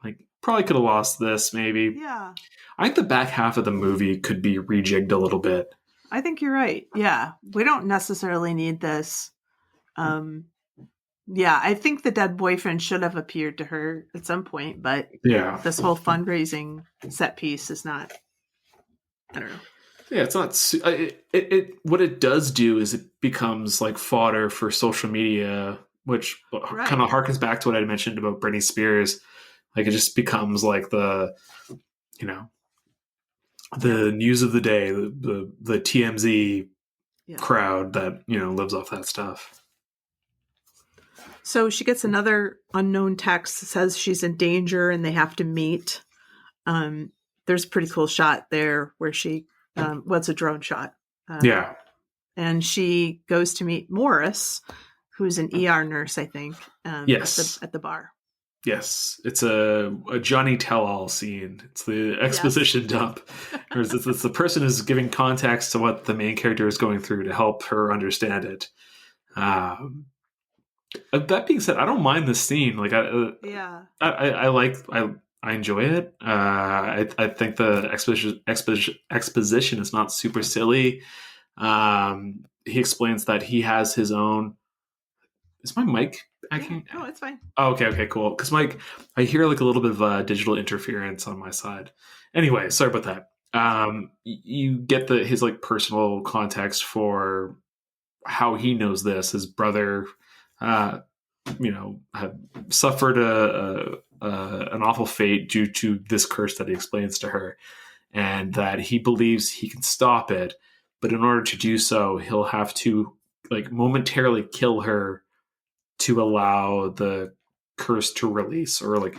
Like, probably could have lost this, maybe. Yeah. I think the back half of the movie could be rejigged a little bit. I think you're right. Yeah. We don't necessarily need this. I think the dead boyfriend should have appeared to her at some point, but this whole fundraising set piece is not, I don't know. Yeah, it's not. What it does do is it becomes like fodder for social media, which kind of harkens back to what I mentioned about Britney Spears. Like it just becomes like the news of the day, the TMZ crowd that lives off that stuff. So she gets another unknown text that says she's in danger and they have to meet. There's a pretty cool shot there where she. What's a drone shot? And she goes to meet Morris, who's an ER nurse, I think. Yes, at the bar. Yes, it's a Johnny Tell-all scene. It's the exposition dump. It's the person who's giving context to what the main character is going through to help her understand it. That being said, I don't mind this scene. Like, I enjoy it. I think the exposition is not super silly. He explains that he has his own. Is my mic? No, it's fine. Oh, okay, cool. Because I hear like a little bit of digital interference on my side. Anyway, sorry about that. You get his like personal context for how he knows this. His brother, had suffered an awful fate due to this curse that he explains to her, and that he believes he can stop it, but in order to do so, he'll have to like momentarily kill her to allow the curse to release or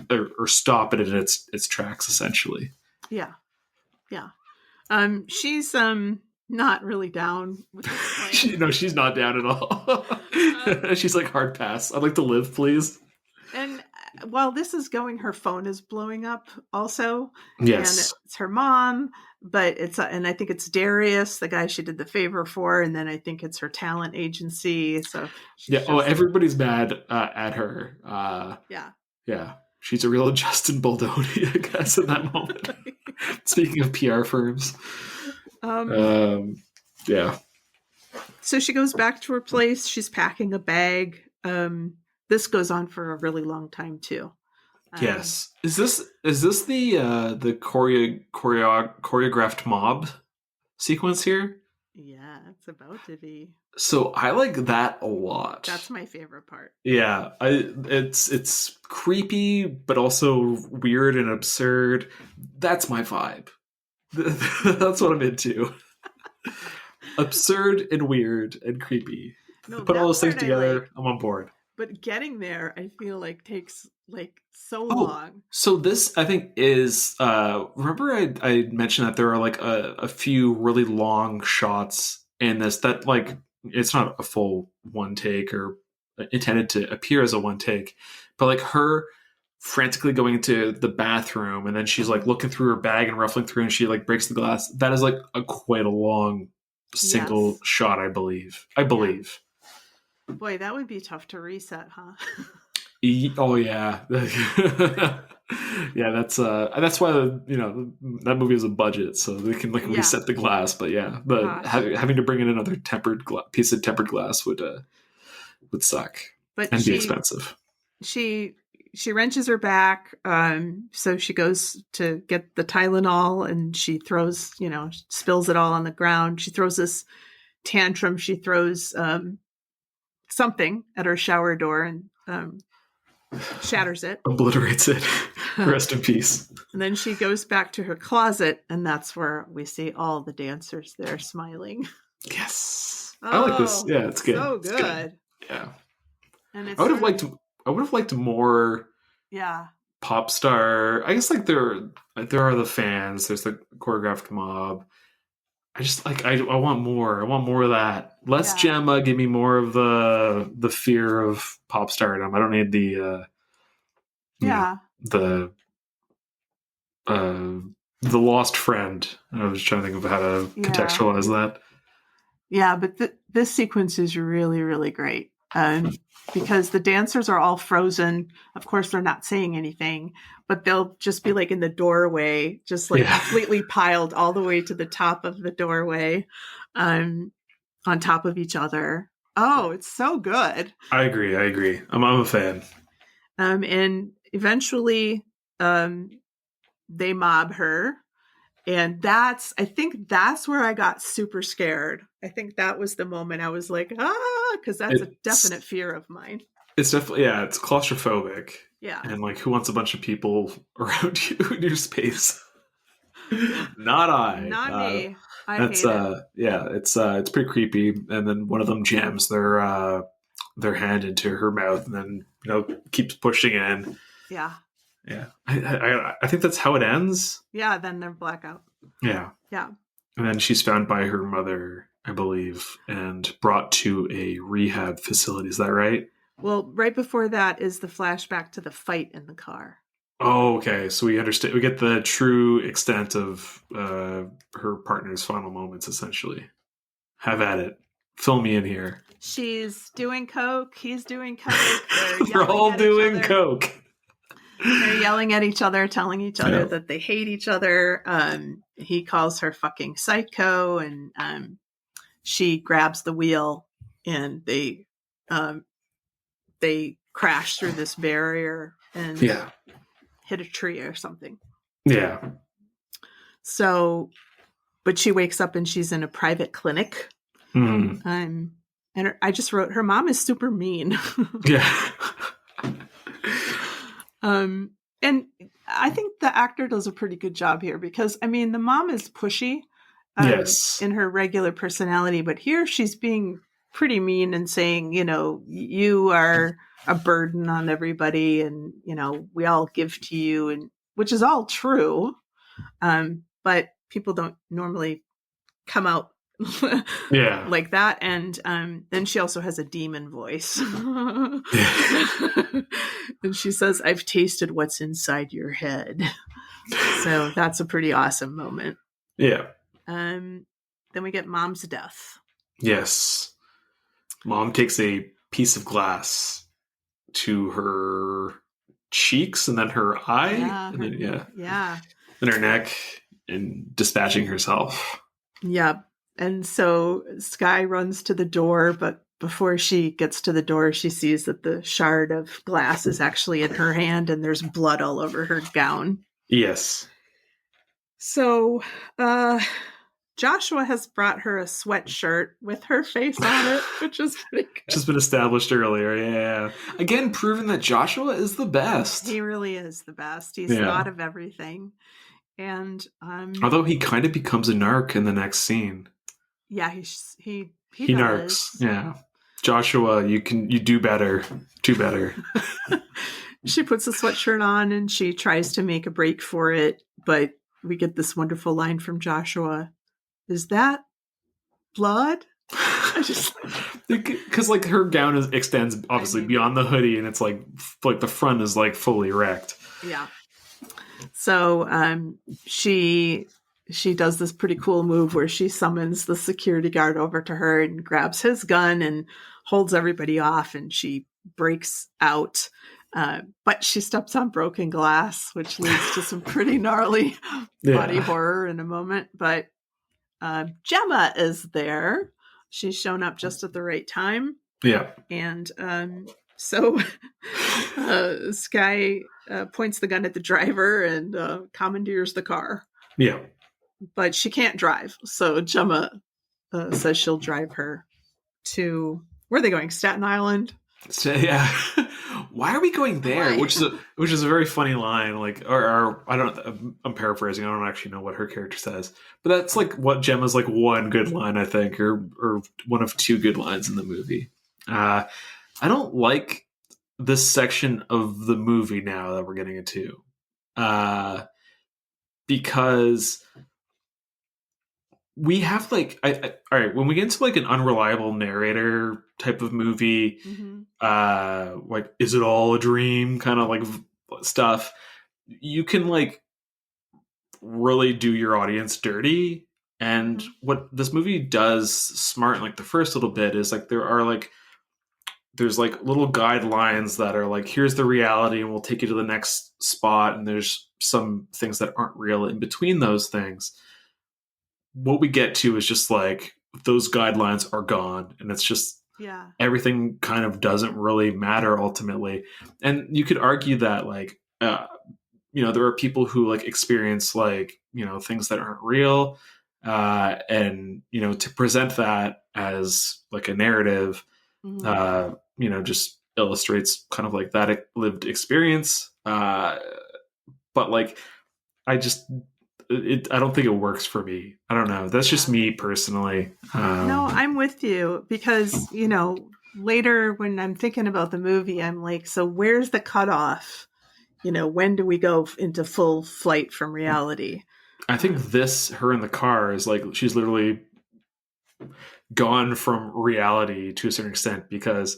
stop it in its tracks, essentially. Yeah. She's not really down with this plan. She's not down at all. She's like, hard pass. I'd like to live, please. And while this is going, her phone is blowing up also. Yes. And it's her mom, but and I think it's Darius, the guy she did the favor for. And then I think it's her talent agency. So everybody's mad at her. Yeah. She's a real Justin Baldoni, I guess, in that moment. Speaking of PR firms. Yeah. So she goes back to her place. She's packing a bag. This goes on for a really long time too. Yes. Is this the choreographed mob sequence here? Yeah, it's about to be. So I like that a lot. That's my favorite part. Yeah, it's creepy, but also weird and absurd. That's my vibe. That's what I'm into. Absurd and weird and creepy. Put all those things together, I'm on board. But getting there, I feel like takes so long. So this, I think, is remember I mentioned that there are like a few really long shots in this that like it's not a full one take or intended to appear as a one take, but like her frantically going into the bathroom and then she's like looking through her bag and ruffling through and she like breaks the glass. That is like quite a long single shot, I believe. Yeah. Boy, that would be tough to reset, huh? Oh yeah. Yeah, that's why that movie has a budget, so they can reset the glass. But having to bring in another piece of tempered glass would suck and be expensive. She wrenches her back, so she goes to get the Tylenol and she throws, spills it all on the ground. She throws this tantrum. She throws something at her shower door and shatters it, obliterates it. Rest in peace. And then she goes back to her closet, and that's where we see all the dancers there smiling. Yes, I like this. Yeah, it's good. So good. Good. Yeah, and I would have liked more. Yeah. Pop star. I guess there are the fans. There's the choreographed mob. I just I want more. I want more of that. Less Gemma. Give me more of the fear of pop stardom. I don't need the lost friend. I was trying to think of how to contextualize that. Yeah, but this sequence is really, really great. Because the dancers are all frozen. Of course, they're not saying anything, but they'll just be like in the doorway, just completely piled all the way to the top of the doorway, on top of each other. Oh, it's so good. I agree. I'm a fan. And eventually, they mob her. And I think that's where I got super scared. I think that was the moment I was like, because that's a definite fear of mine. It's definitely, it's claustrophobic. Yeah. And who wants a bunch of people around you in your space? Not I. Not me. I hate it. It's pretty creepy. And then one of them jams their hand into her mouth and then, keeps pushing in. Yeah. Yeah, I think that's how it ends. Yeah, then they're blackout. Yeah. And then she's found by her mother, I believe, and brought to a rehab facility. Is that right? Well, right before that is the flashback to the fight in the car. Oh, okay. So we understand. We get the true extent of her partner's final moments, essentially. Have at it. Fill me in here. She's doing coke. He's doing coke. We're all doing coke. They're yelling at each other, telling each other that they hate each other. He calls her fucking psycho, and she grabs the wheel, and they crash through this barrier and hit a tree or something. Yeah. So, but she wakes up and she's in a private clinic. And I just wrote, her mom is super mean. Yeah. And I think the actor does a pretty good job here because, the mom is pushy in her regular personality, but here she's being pretty mean and saying, you are a burden on everybody, and we all give to you, and which is all true, but people don't normally come out like that. And then she also has a demon voice. And she says, "I've tasted what's inside your head." So that's a pretty awesome moment. Yeah. Then we get Mom's death. Yes. Mom takes a piece of glass to her cheeks and then her eye. And her neck, and dispatching herself. Yep. And so Skye runs to the door, but before she gets to the door, she sees that the shard of glass is actually in her hand and there's blood all over her gown. Yes. So Joshua has brought her a sweatshirt with her face on it, which is pretty good. Which has been established earlier, yeah. Again, proving that Joshua is the best. He really is the best. He's thought of everything. And although he kind of becomes a narc in the next scene. Yeah, he narcs. Yeah. Joshua, you do better. Do better. She puts the sweatshirt on and she tries to make a break for it, but we get this wonderful line from Joshua. "Is that blood?" Because like her gown extends obviously beyond the hoodie, and it's like the front is like fully erect. Yeah. So she does this pretty cool move where she summons the security guard over to her and grabs his gun and holds everybody off, and she breaks out. But she steps on broken glass, which leads to some pretty gnarly body horror in a moment. But Gemma is there. She's shown up just at the right time. Yeah. And so Skye points the gun at the driver and commandeers the car. Yeah. But she can't drive. So Gemma says she'll drive her to, where are they going? Staten Island? So, yeah. Why are we going there? Which is a very funny line. Like, or I don't. I'm paraphrasing. I don't actually know what her character says, but that's like what Gemma's like one good line, I think, or one of two good lines in the movie. I don't like this section of the movie now that we're getting into, because we have like all right, when we get into like an unreliable narrator type of movie, like is it all a dream kind of like stuff, you can like really do your audience dirty. And what this movie does smart in like the first little bit is like there's like little guidelines that are like, here's the reality and we'll take you to the next spot, and there's some things that aren't real in between those things. What we get to is just like those guidelines are gone, and it's just everything kind of doesn't really matter ultimately. And you could argue that like there are people who like experience like things that aren't real, and to present that as like a narrative just illustrates kind of like that lived experience, but like I don't think it works for me. I don't know. That's just me personally. No, I'm with you, because, later when I'm thinking about the movie, I'm like, so where's the cutoff? When do we go into full flight from reality? I think her in the car is like, she's literally gone from reality to a certain extent, because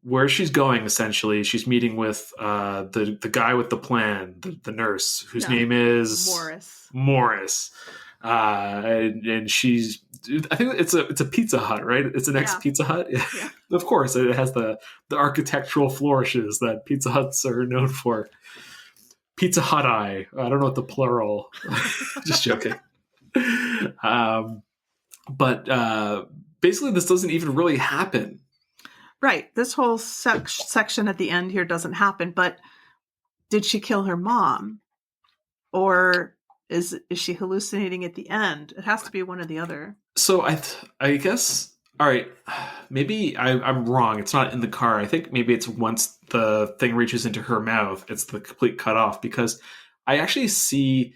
where she's going, essentially, she's meeting with the guy with the plan, the nurse, whose name is Morris. And she's, I think it's a Pizza Hut, right? It's an ex-Pizza Hut. Yeah. Of course, it has the architectural flourishes that Pizza Huts are known for. Pizza Hut I don't know what the plural. Just joking. But basically, this doesn't even really happen. Right. This whole section at the end here doesn't happen. But did she kill her mom? Or is she hallucinating at the end? It has to be one or the other. So I guess, all right, maybe I'm wrong. It's not in the car. I think maybe it's once the thing reaches into her mouth, it's the complete cutoff, because I actually see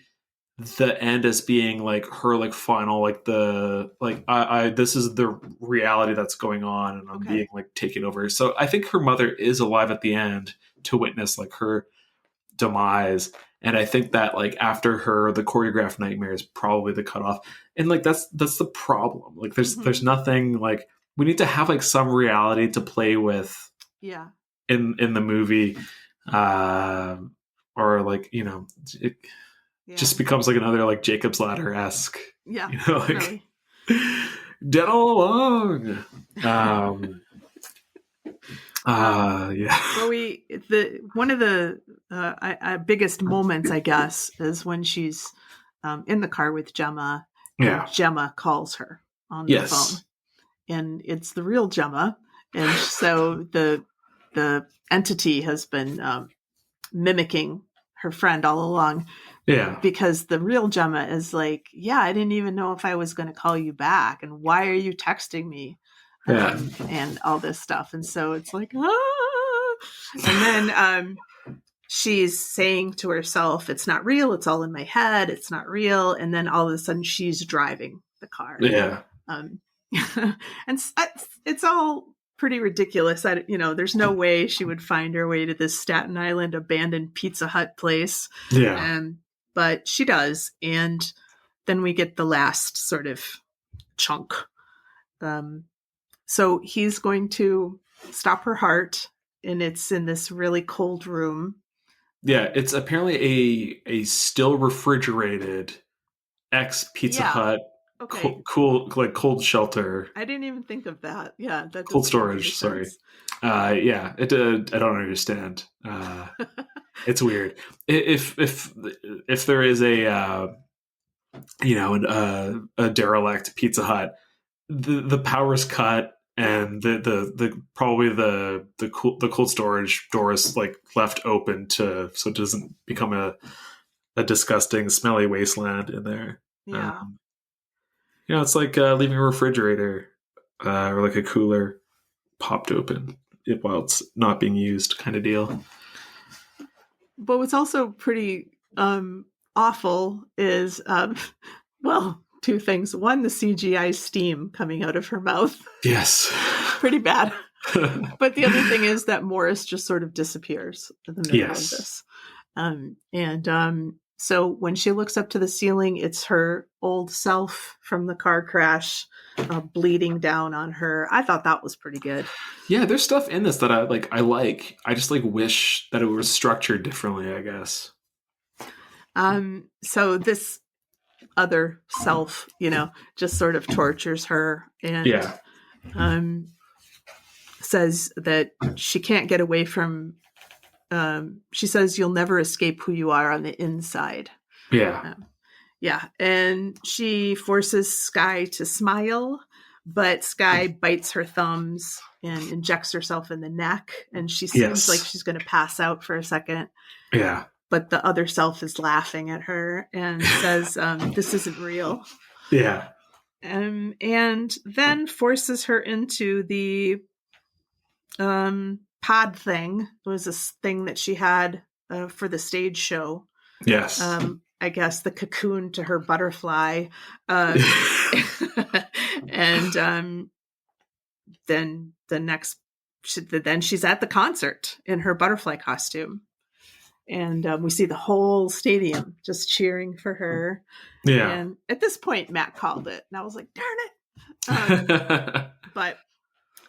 the end as being like her like final like the like I this is the reality that's going on and I'm being like taken over. So I think her mother is alive at the end to witness like her demise. And I think that like after her, the choreographed nightmare is probably the cutoff. And like that's the problem. Like there's nothing like we need to have like some reality to play with. Yeah. In the movie, or like it just becomes like another like Jacob's Ladder-esque. Yeah. Like really. Dead all along. Yeah. Well, one of the biggest moments, I guess, is when she's in the car with Gemma. Yeah. Gemma calls her on the phone, and it's the real Gemma, and so the entity has been mimicking her friend all along. Yeah. Because the real Gemma is like, yeah, I didn't even know if I was going to call you back, and why are you texting me? And all this stuff. And so it's like, ah! And then she's saying to herself, it's not real. It's all in my head. It's not real. And then all of a sudden she's driving the car. Yeah. And it's all pretty ridiculous. There's no way she would find her way to this Staten Island abandoned Pizza Hut place. Yeah. But she does. And then we get the last sort of chunk. So he's going to stop her heart, and it's in this really cold room. Yeah, it's apparently a still refrigerated ex Pizza Hut cold shelter. I didn't even think of that. Yeah, that cold storage. Sorry. Yeah, I don't understand. It's weird. If there is a a derelict Pizza Hut, the power's cut and the probably the cold storage door is like left open so it doesn't become a disgusting smelly wasteland in there. Yeah. It's like leaving a refrigerator or like a cooler popped open while it's not being used kind of deal. But what's also pretty awful is two things. One, the CGI steam coming out of her mouth. Yes. Pretty bad. But the other thing is that Morris just sort of disappears in the middle of this. So when she looks up to the ceiling, it's her old self from the car crash bleeding down on her. I thought that was pretty good. Yeah, there's stuff in this that I like. I just like wish that it was structured differently, I guess. So this other self, just sort of tortures her and says that she can't get away from, she says, you'll never escape who you are on the inside. Yeah. And she forces Skye to smile, but Skye bites her thumbs and injects herself in the neck. And she seems like she's going to pass out for a second. Yeah. But the other self is laughing at her and says, this isn't real. Yeah. And then forces her into the pod thing. It was this thing that she had for the stage show. Yes. I guess the cocoon to her butterfly. And then then she's at the concert in her butterfly costume. And we see the whole stadium just cheering for her. Yeah. And at this point, Matt called it, and I was like, "Darn it!" But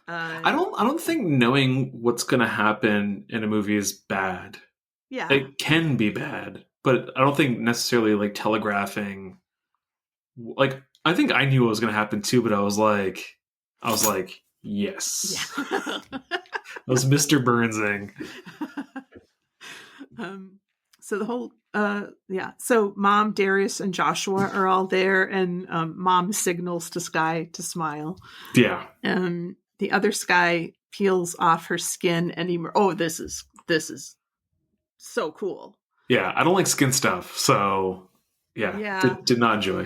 I don't think knowing what's going to happen in a movie is bad. Yeah, it can be bad, but I don't think necessarily like telegraphing. Like, I think I knew what was going to happen too, but I was like, yes, yeah. That was Mr. Burnsing. So the whole, So Mom, Darius, and Joshua are all there, and Mom signals to Skye to smile. Yeah. The other Skye peels off her skin, and this is so cool. Yeah, I don't like skin stuff, so yeah. Did not enjoy.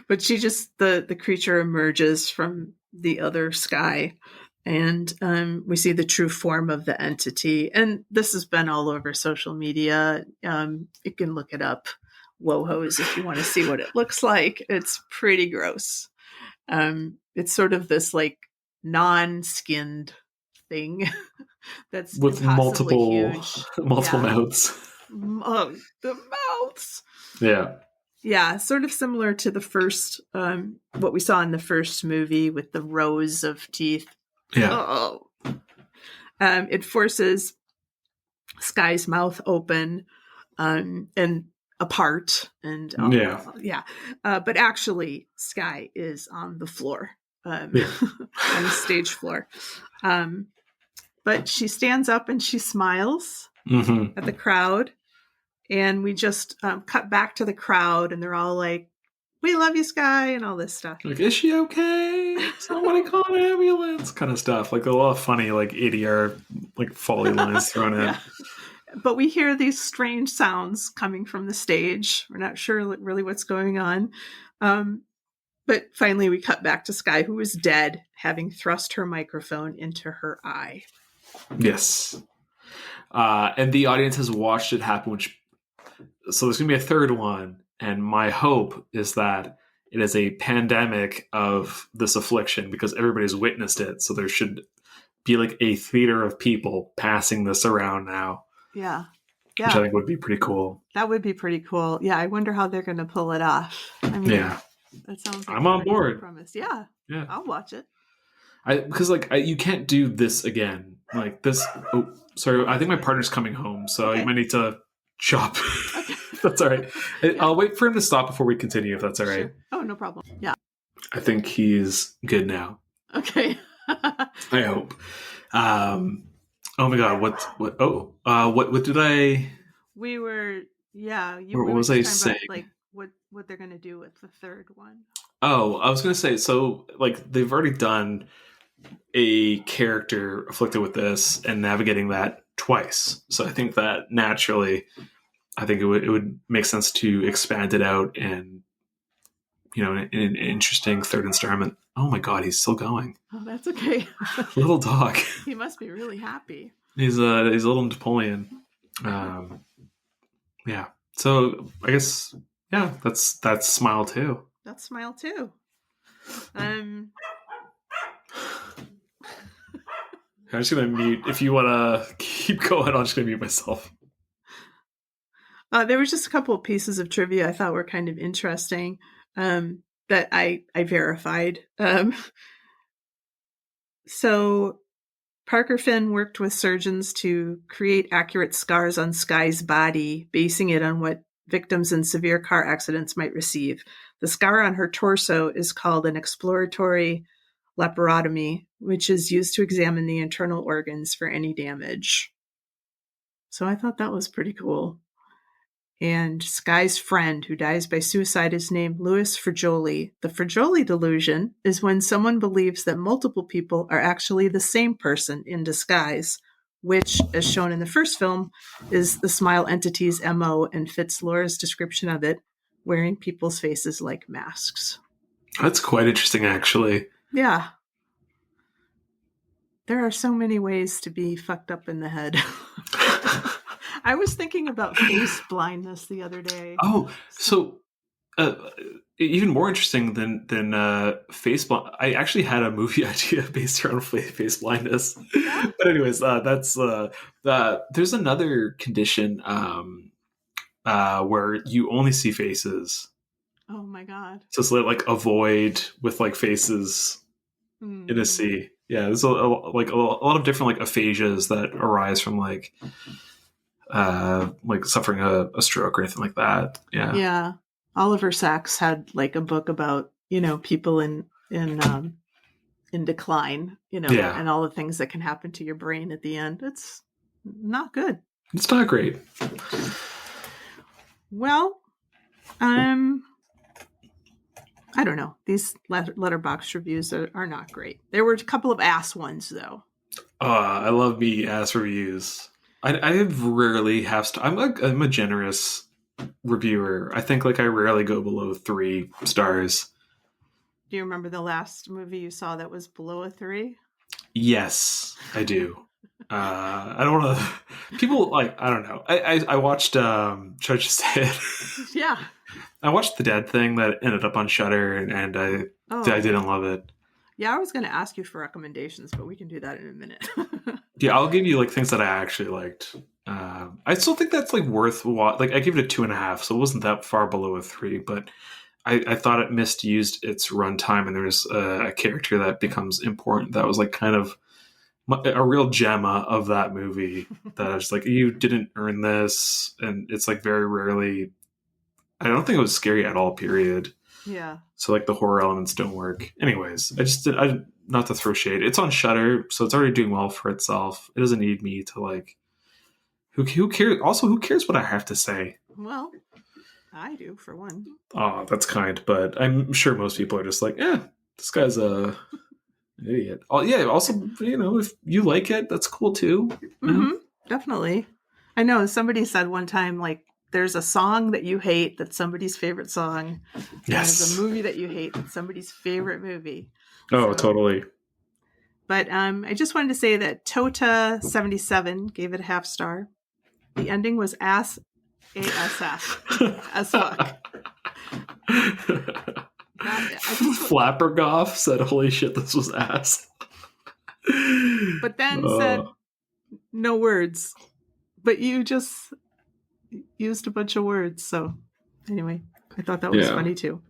But she just the creature emerges from the other Skye. And we see the true form of the entity. And this has been all over social media. You can look it up. WoHos if you want to see what it looks like. It's pretty gross. It's sort of this like non-skinned thing that's with multiple huge. multiple mouths. Oh, the mouths. Yeah, sort of similar to the first what we saw in the first movie with the rows of teeth. It forces Sky's mouth open and apart, and but actually Sky is on the floor, on the stage floor. But she stands up and she smiles at the crowd, and we just cut back to the crowd, and they're all like, "We love you, Sky," and all this stuff. Like, is she okay? Somebody call an ambulance, kind of stuff. Like a lot of funny, like ADR, like Foley lines thrown in. But we hear these strange sounds coming from the stage. We're not sure really what's going on. But finally we cut back to Sky, who is dead, having thrust her microphone into her eye. Yes. And the audience has watched it happen, so there's going to be a third one. And my hope is that it is a pandemic of this affliction because everybody's witnessed it. So there should be like a theater of people passing this around now. Yeah. Which I think would be pretty cool. That would be pretty cool. Yeah, I wonder how they're going to pull it off. I mean, that sounds like I'm on board. Promise. Yeah, I'll watch it. Because you can't do this again. Like this. Oh, sorry. I think my partner's coming home, so you might need to chop. Okay. That's all right. I'll wait for him to stop before we continue, if that's all right. Sure. Oh, no problem. Yeah. I think he's good now. Okay. I hope. Oh my God! What did I? We were what was I saying? About, like what they're gonna do with the third one? Oh, I was gonna say, so like they've already done a character afflicted with this and navigating that twice. So I think that naturally, it would make sense to expand it out and an interesting third installment. Oh my God, he's still going. Oh, that's okay. Little dog. He must be really happy. He's a little Napoleon. Yeah. So I guess that's Smile 2. That's Smile 2. I'm just gonna mute. If you wanna keep going, I'm just gonna mute myself. There was just a couple of pieces of trivia I thought were kind of interesting. That I verified. So Parker Finn worked with surgeons to create accurate scars on Sky's body, basing it on what victims in severe car accidents might receive. The scar on her torso is called an exploratory laparotomy, which is used to examine the internal organs for any damage. So I thought that was pretty cool. And Sky's friend, who dies by suicide, is named Louis Frajoli. The Frajoli delusion is when someone believes that multiple people are actually the same person in disguise, which, as shown in the first film, is the Smile entity's MO and fits Laura's description of it, wearing people's faces like masks. That's quite interesting, actually. Yeah. There are so many ways to be fucked up in the head. I was thinking about face blindness the other day. Oh, so even more interesting than face blind. I actually had a movie idea based around face blindness. Yeah. But anyways, that's there's another condition where you only see faces. Oh my God! So it's like a void with like faces in a sea. Yeah, there's a lot of different like aphasias that arise from like suffering a stroke or anything like that. Yeah. Oliver Sacks had like a book about people in decline, and all the things that can happen to your brain at the end. It's not good. It's not great. Well, I don't know. These letterbox reviews are not great. There were a couple of ass ones though. I love me ass reviews. I rarely have. I'm a generous reviewer. I think like I rarely go below 3 stars. Do you remember the last movie you saw that was below a 3? Yes, I do. I don't want to. People like I don't know. I watched. Should I just say it? Yeah. I watched the Dead thing that ended up on Shudder, and I didn't love it. Yeah, I was going to ask you for recommendations, but we can do that in a minute. Yeah, I'll give you like things that I actually liked. I still think that's like worth like I give it a 2.5, so it wasn't that far below a 3, but I thought it misused its runtime, and there's a character that becomes important that was like kind of a real gem of that movie that I was like, you didn't earn this, and it's like very rarely. I don't think it was scary at all. Period. Yeah. So like the horror elements don't work. Anyways, I not to throw shade. It's on Shudder, so it's already doing well for itself. It doesn't need me to like. Who cares? Also, who cares what I have to say? Well, I do for one. Oh, that's kind, but I'm sure most people are just like, this guy's an idiot. Oh, yeah. Also, if you like it, that's cool too. Mm-hmm. Definitely. I know somebody said one time, like, there's a song that you hate that's somebody's favorite song. Yes. There's a movie that you hate that's somebody's favorite movie. Oh, totally. But I just wanted to say that Tota77 gave it a 0.5 star. The ending was ass ASF as fuck. Flappergoff said, "Holy shit, this was ass." But then said, "No words." But you just used a bunch of words. So anyway, I thought that was funny too.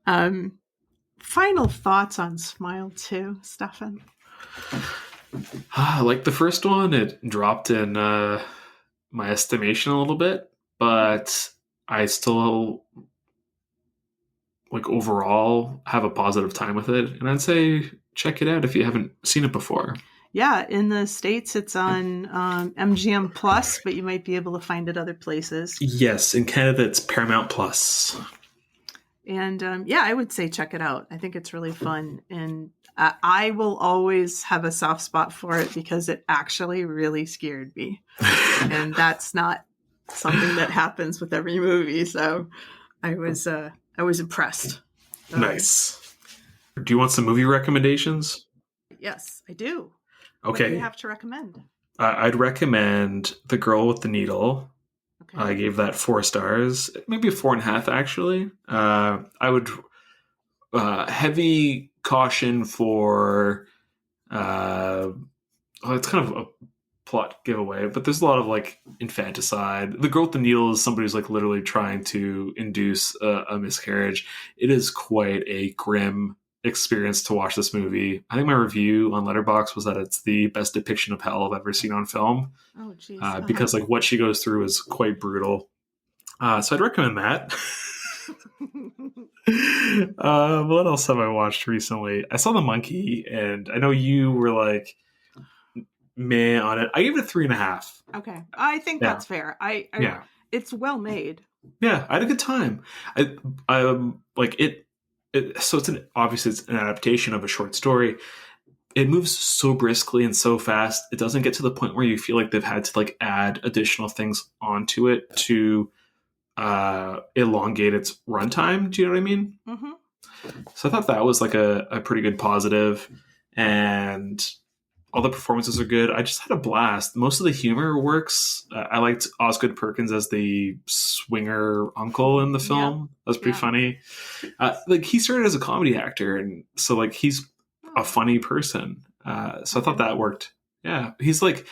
Final thoughts on Smile 2, Stefan? Like the first one, it dropped in my estimation a little bit, but I still like overall have a positive time with it, and I'd say check it out if you haven't seen it before. Yeah, in the States it's on MGM Plus, but you might be able to find it other places. Yes, in Canada it's Paramount Plus. And I would say check it out. I think it's really fun, and I will always have a soft spot for it because it actually really scared me. And that's not something that happens with every movie, so I was impressed. Nice. Do you want some movie recommendations? Yes, I do. Okay. What do you have to recommend? I'd recommend The Girl with the Needle. Okay. I gave that 4 stars, maybe a 4.5 actually. I would heavy caution for it's kind of a plot giveaway, but there's a lot of like infanticide. The Girl with the Needle is somebody who's like literally trying to induce a miscarriage. It is quite a grim experience to watch this movie. I think my review on Letterboxd was that it's the best depiction of hell I've ever seen on film. Oh, jeez. Because like what she goes through is quite brutal. So I'd recommend that. What else have I watched recently? I saw The Monkey, and I know you were like meh on it. I gave it a 3.5. Okay, I think that's fair. I it's well made. Yeah, I had a good time. I like it. So obviously it's an adaptation of a short story. It moves so briskly and so fast. It doesn't get to the point where you feel like they've had to like add additional things onto it to elongate its runtime. Do you know what I mean? Mm-hmm. So I thought that was like a pretty good positive, and all the performances are good. I just had a blast. Most of the humor works. I liked Osgood Perkins as the swinger uncle in the film. Yeah. That was pretty funny. Like he started as a comedy actor, and so like he's a funny person. So I thought that worked. Yeah, he's like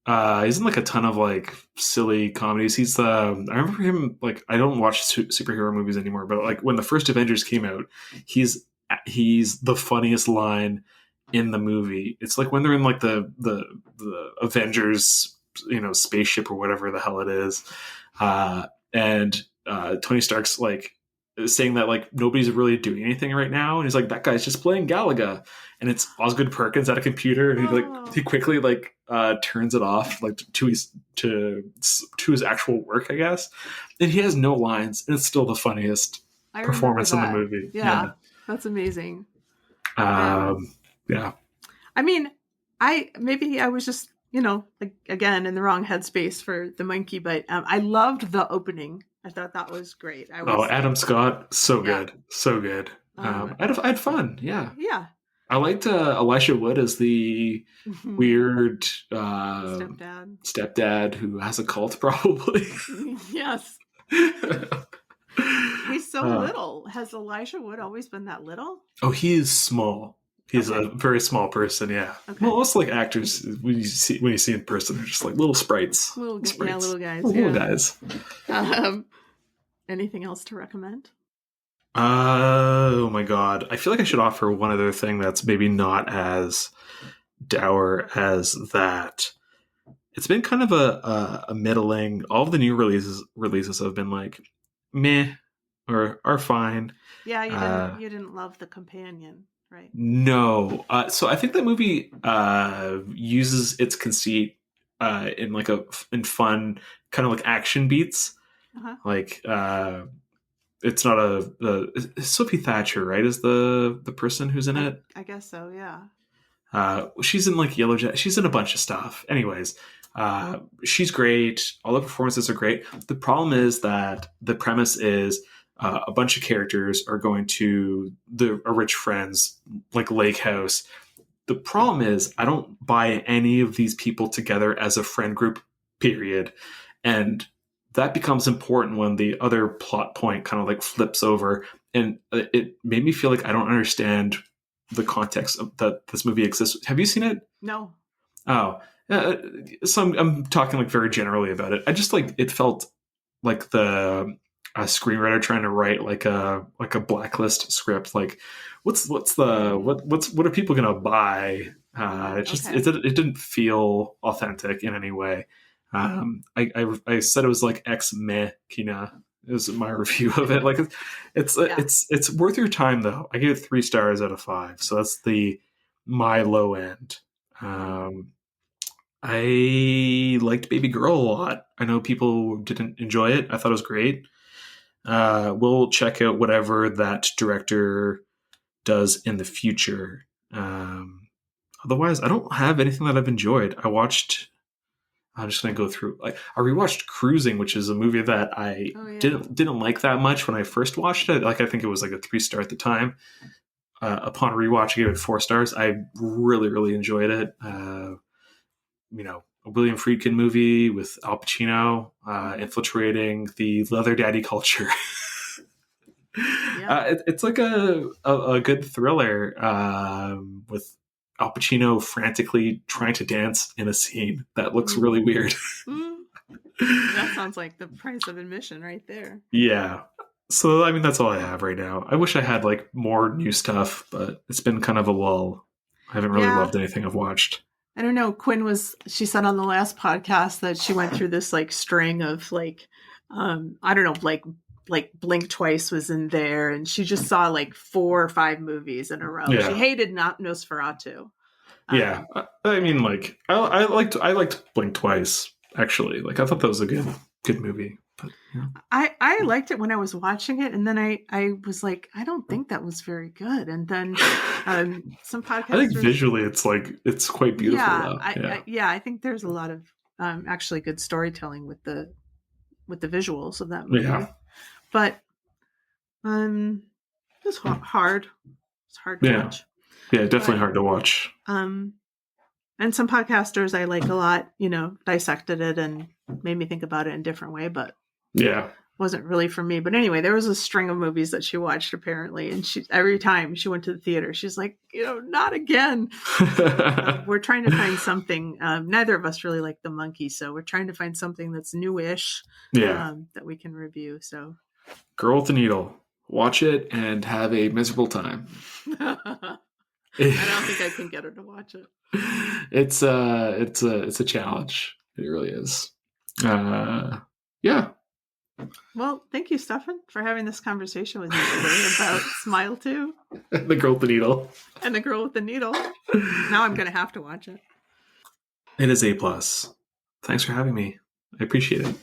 he's in like a ton of like silly comedies. He's I remember him like I don't watch superhero movies anymore, but like when the first Avengers came out, he's the funniest line in the movie. It's like when they're in like the Avengers, spaceship or whatever the hell it is, and Tony Stark's like saying that like nobody's really doing anything right now, and he's like, that guy's just playing Galaga, and it's Osgood Perkins at a computer, and he quickly like turns it off like to his actual work, I guess, and he has no lines, and it's still the funniest performance in the movie. Yeah, that's amazing. Yeah. I mean, I was just, like again in the wrong headspace for The Monkey, but I loved the opening. I thought that was great. Adam Scott, so good. So good. I had fun. Yeah. Yeah. I liked Elisha Wood as the weird stepdad who has a cult, probably. Yes. He's so little. Has Elisha Wood always been that little? Oh, he is small. He's a very small person, yeah. Okay. Well, most like actors, when you see in person, they're just like little sprites. Little guys. Little guys. Anything else to recommend? Oh my god. I feel like I should offer one other thing that's maybe not as dour as that. It's been kind of a middling. All of the new releases have been like meh or are fine. Yeah, you didn't love The Companion, right? No. So I think that movie uses its conceit in fun kind of like action beats. Uh-huh. Like it's not Sophie Thatcher, right? Is the person who's in it? I guess so, yeah. She's in like Yellow Jacket. She's in a bunch of stuff. Anyways, she's great. All the performances are great. The problem is that the premise is a bunch of characters are going to a rich friend's like lake house. The problem is I don't buy any of these people together as a friend group, period. And that becomes important when the other plot point kind of like flips over, and it made me feel like I don't understand the context of that this movie exists. Have you seen it? No. Oh, so I'm talking like very generally about it. I just like it felt like a screenwriter trying to write like a blacklist script. Like, what are people gonna buy? It didn't feel authentic in any way. I said it was like ex machina is my review of it. Like it's worth your time though. I gave it 3 stars out of 5, so that's my low end. I liked Baby Girl a lot. I know people didn't enjoy it. I thought it was great. We'll check out whatever that director does in the future. Otherwise, I don't have anything that I've enjoyed. I'm just going to go through. Like, I rewatched Cruising, which is a movie that I didn't like that much when I first watched it. Like, I think it was like a 3-star at the time. Upon rewatch, I gave it 4 stars. I really, really enjoyed it. A William Friedkin movie with Al Pacino infiltrating the leather daddy culture. It's like a good thriller with Al Pacino frantically trying to dance in a scene that looks really weird. That sounds like the price of admission right there. Yeah. So, I mean, that's all I have right now. I wish I had like more new stuff, but it's been kind of a lull. I haven't really loved anything I've watched. I don't know. She said on the last podcast that she went through this like string of like, I don't know, like Blink Twice was in there, and she just saw like 4 or 5 movies in a row. Yeah. She hated Nosferatu. Yeah, I mean, like I liked Blink Twice actually. Like I thought that was a good movie. But, yeah. I liked it when I was watching it, and then I was like, I don't think that was very good. And then some podcasts. I think visually, it's quite beautiful. Yeah, I think there's a lot of actually good storytelling with the visuals of that movie. Yeah. But it's hard. It's hard to watch. Yeah, definitely hard to watch. And some podcasters I like a lot, dissected it and made me think about it in a different way, but wasn't really for me. But anyway, there was a string of movies that she watched apparently, and every time she went to the theater, she's like, not again. We're trying to find something. Neither of us really like The Monkey, so we're trying to find something that's newish that we can review. So, Girl with the Needle, watch it and have a miserable time. I don't think I can get her to watch it. It's a challenge. It really is. Yeah. Well, thank you, Stefan, for having this conversation with me today about Smile 2. The Girl with the Needle. And The Girl with the Needle. Now I'm going to have to watch it. It is A+. Thanks for having me. I appreciate it.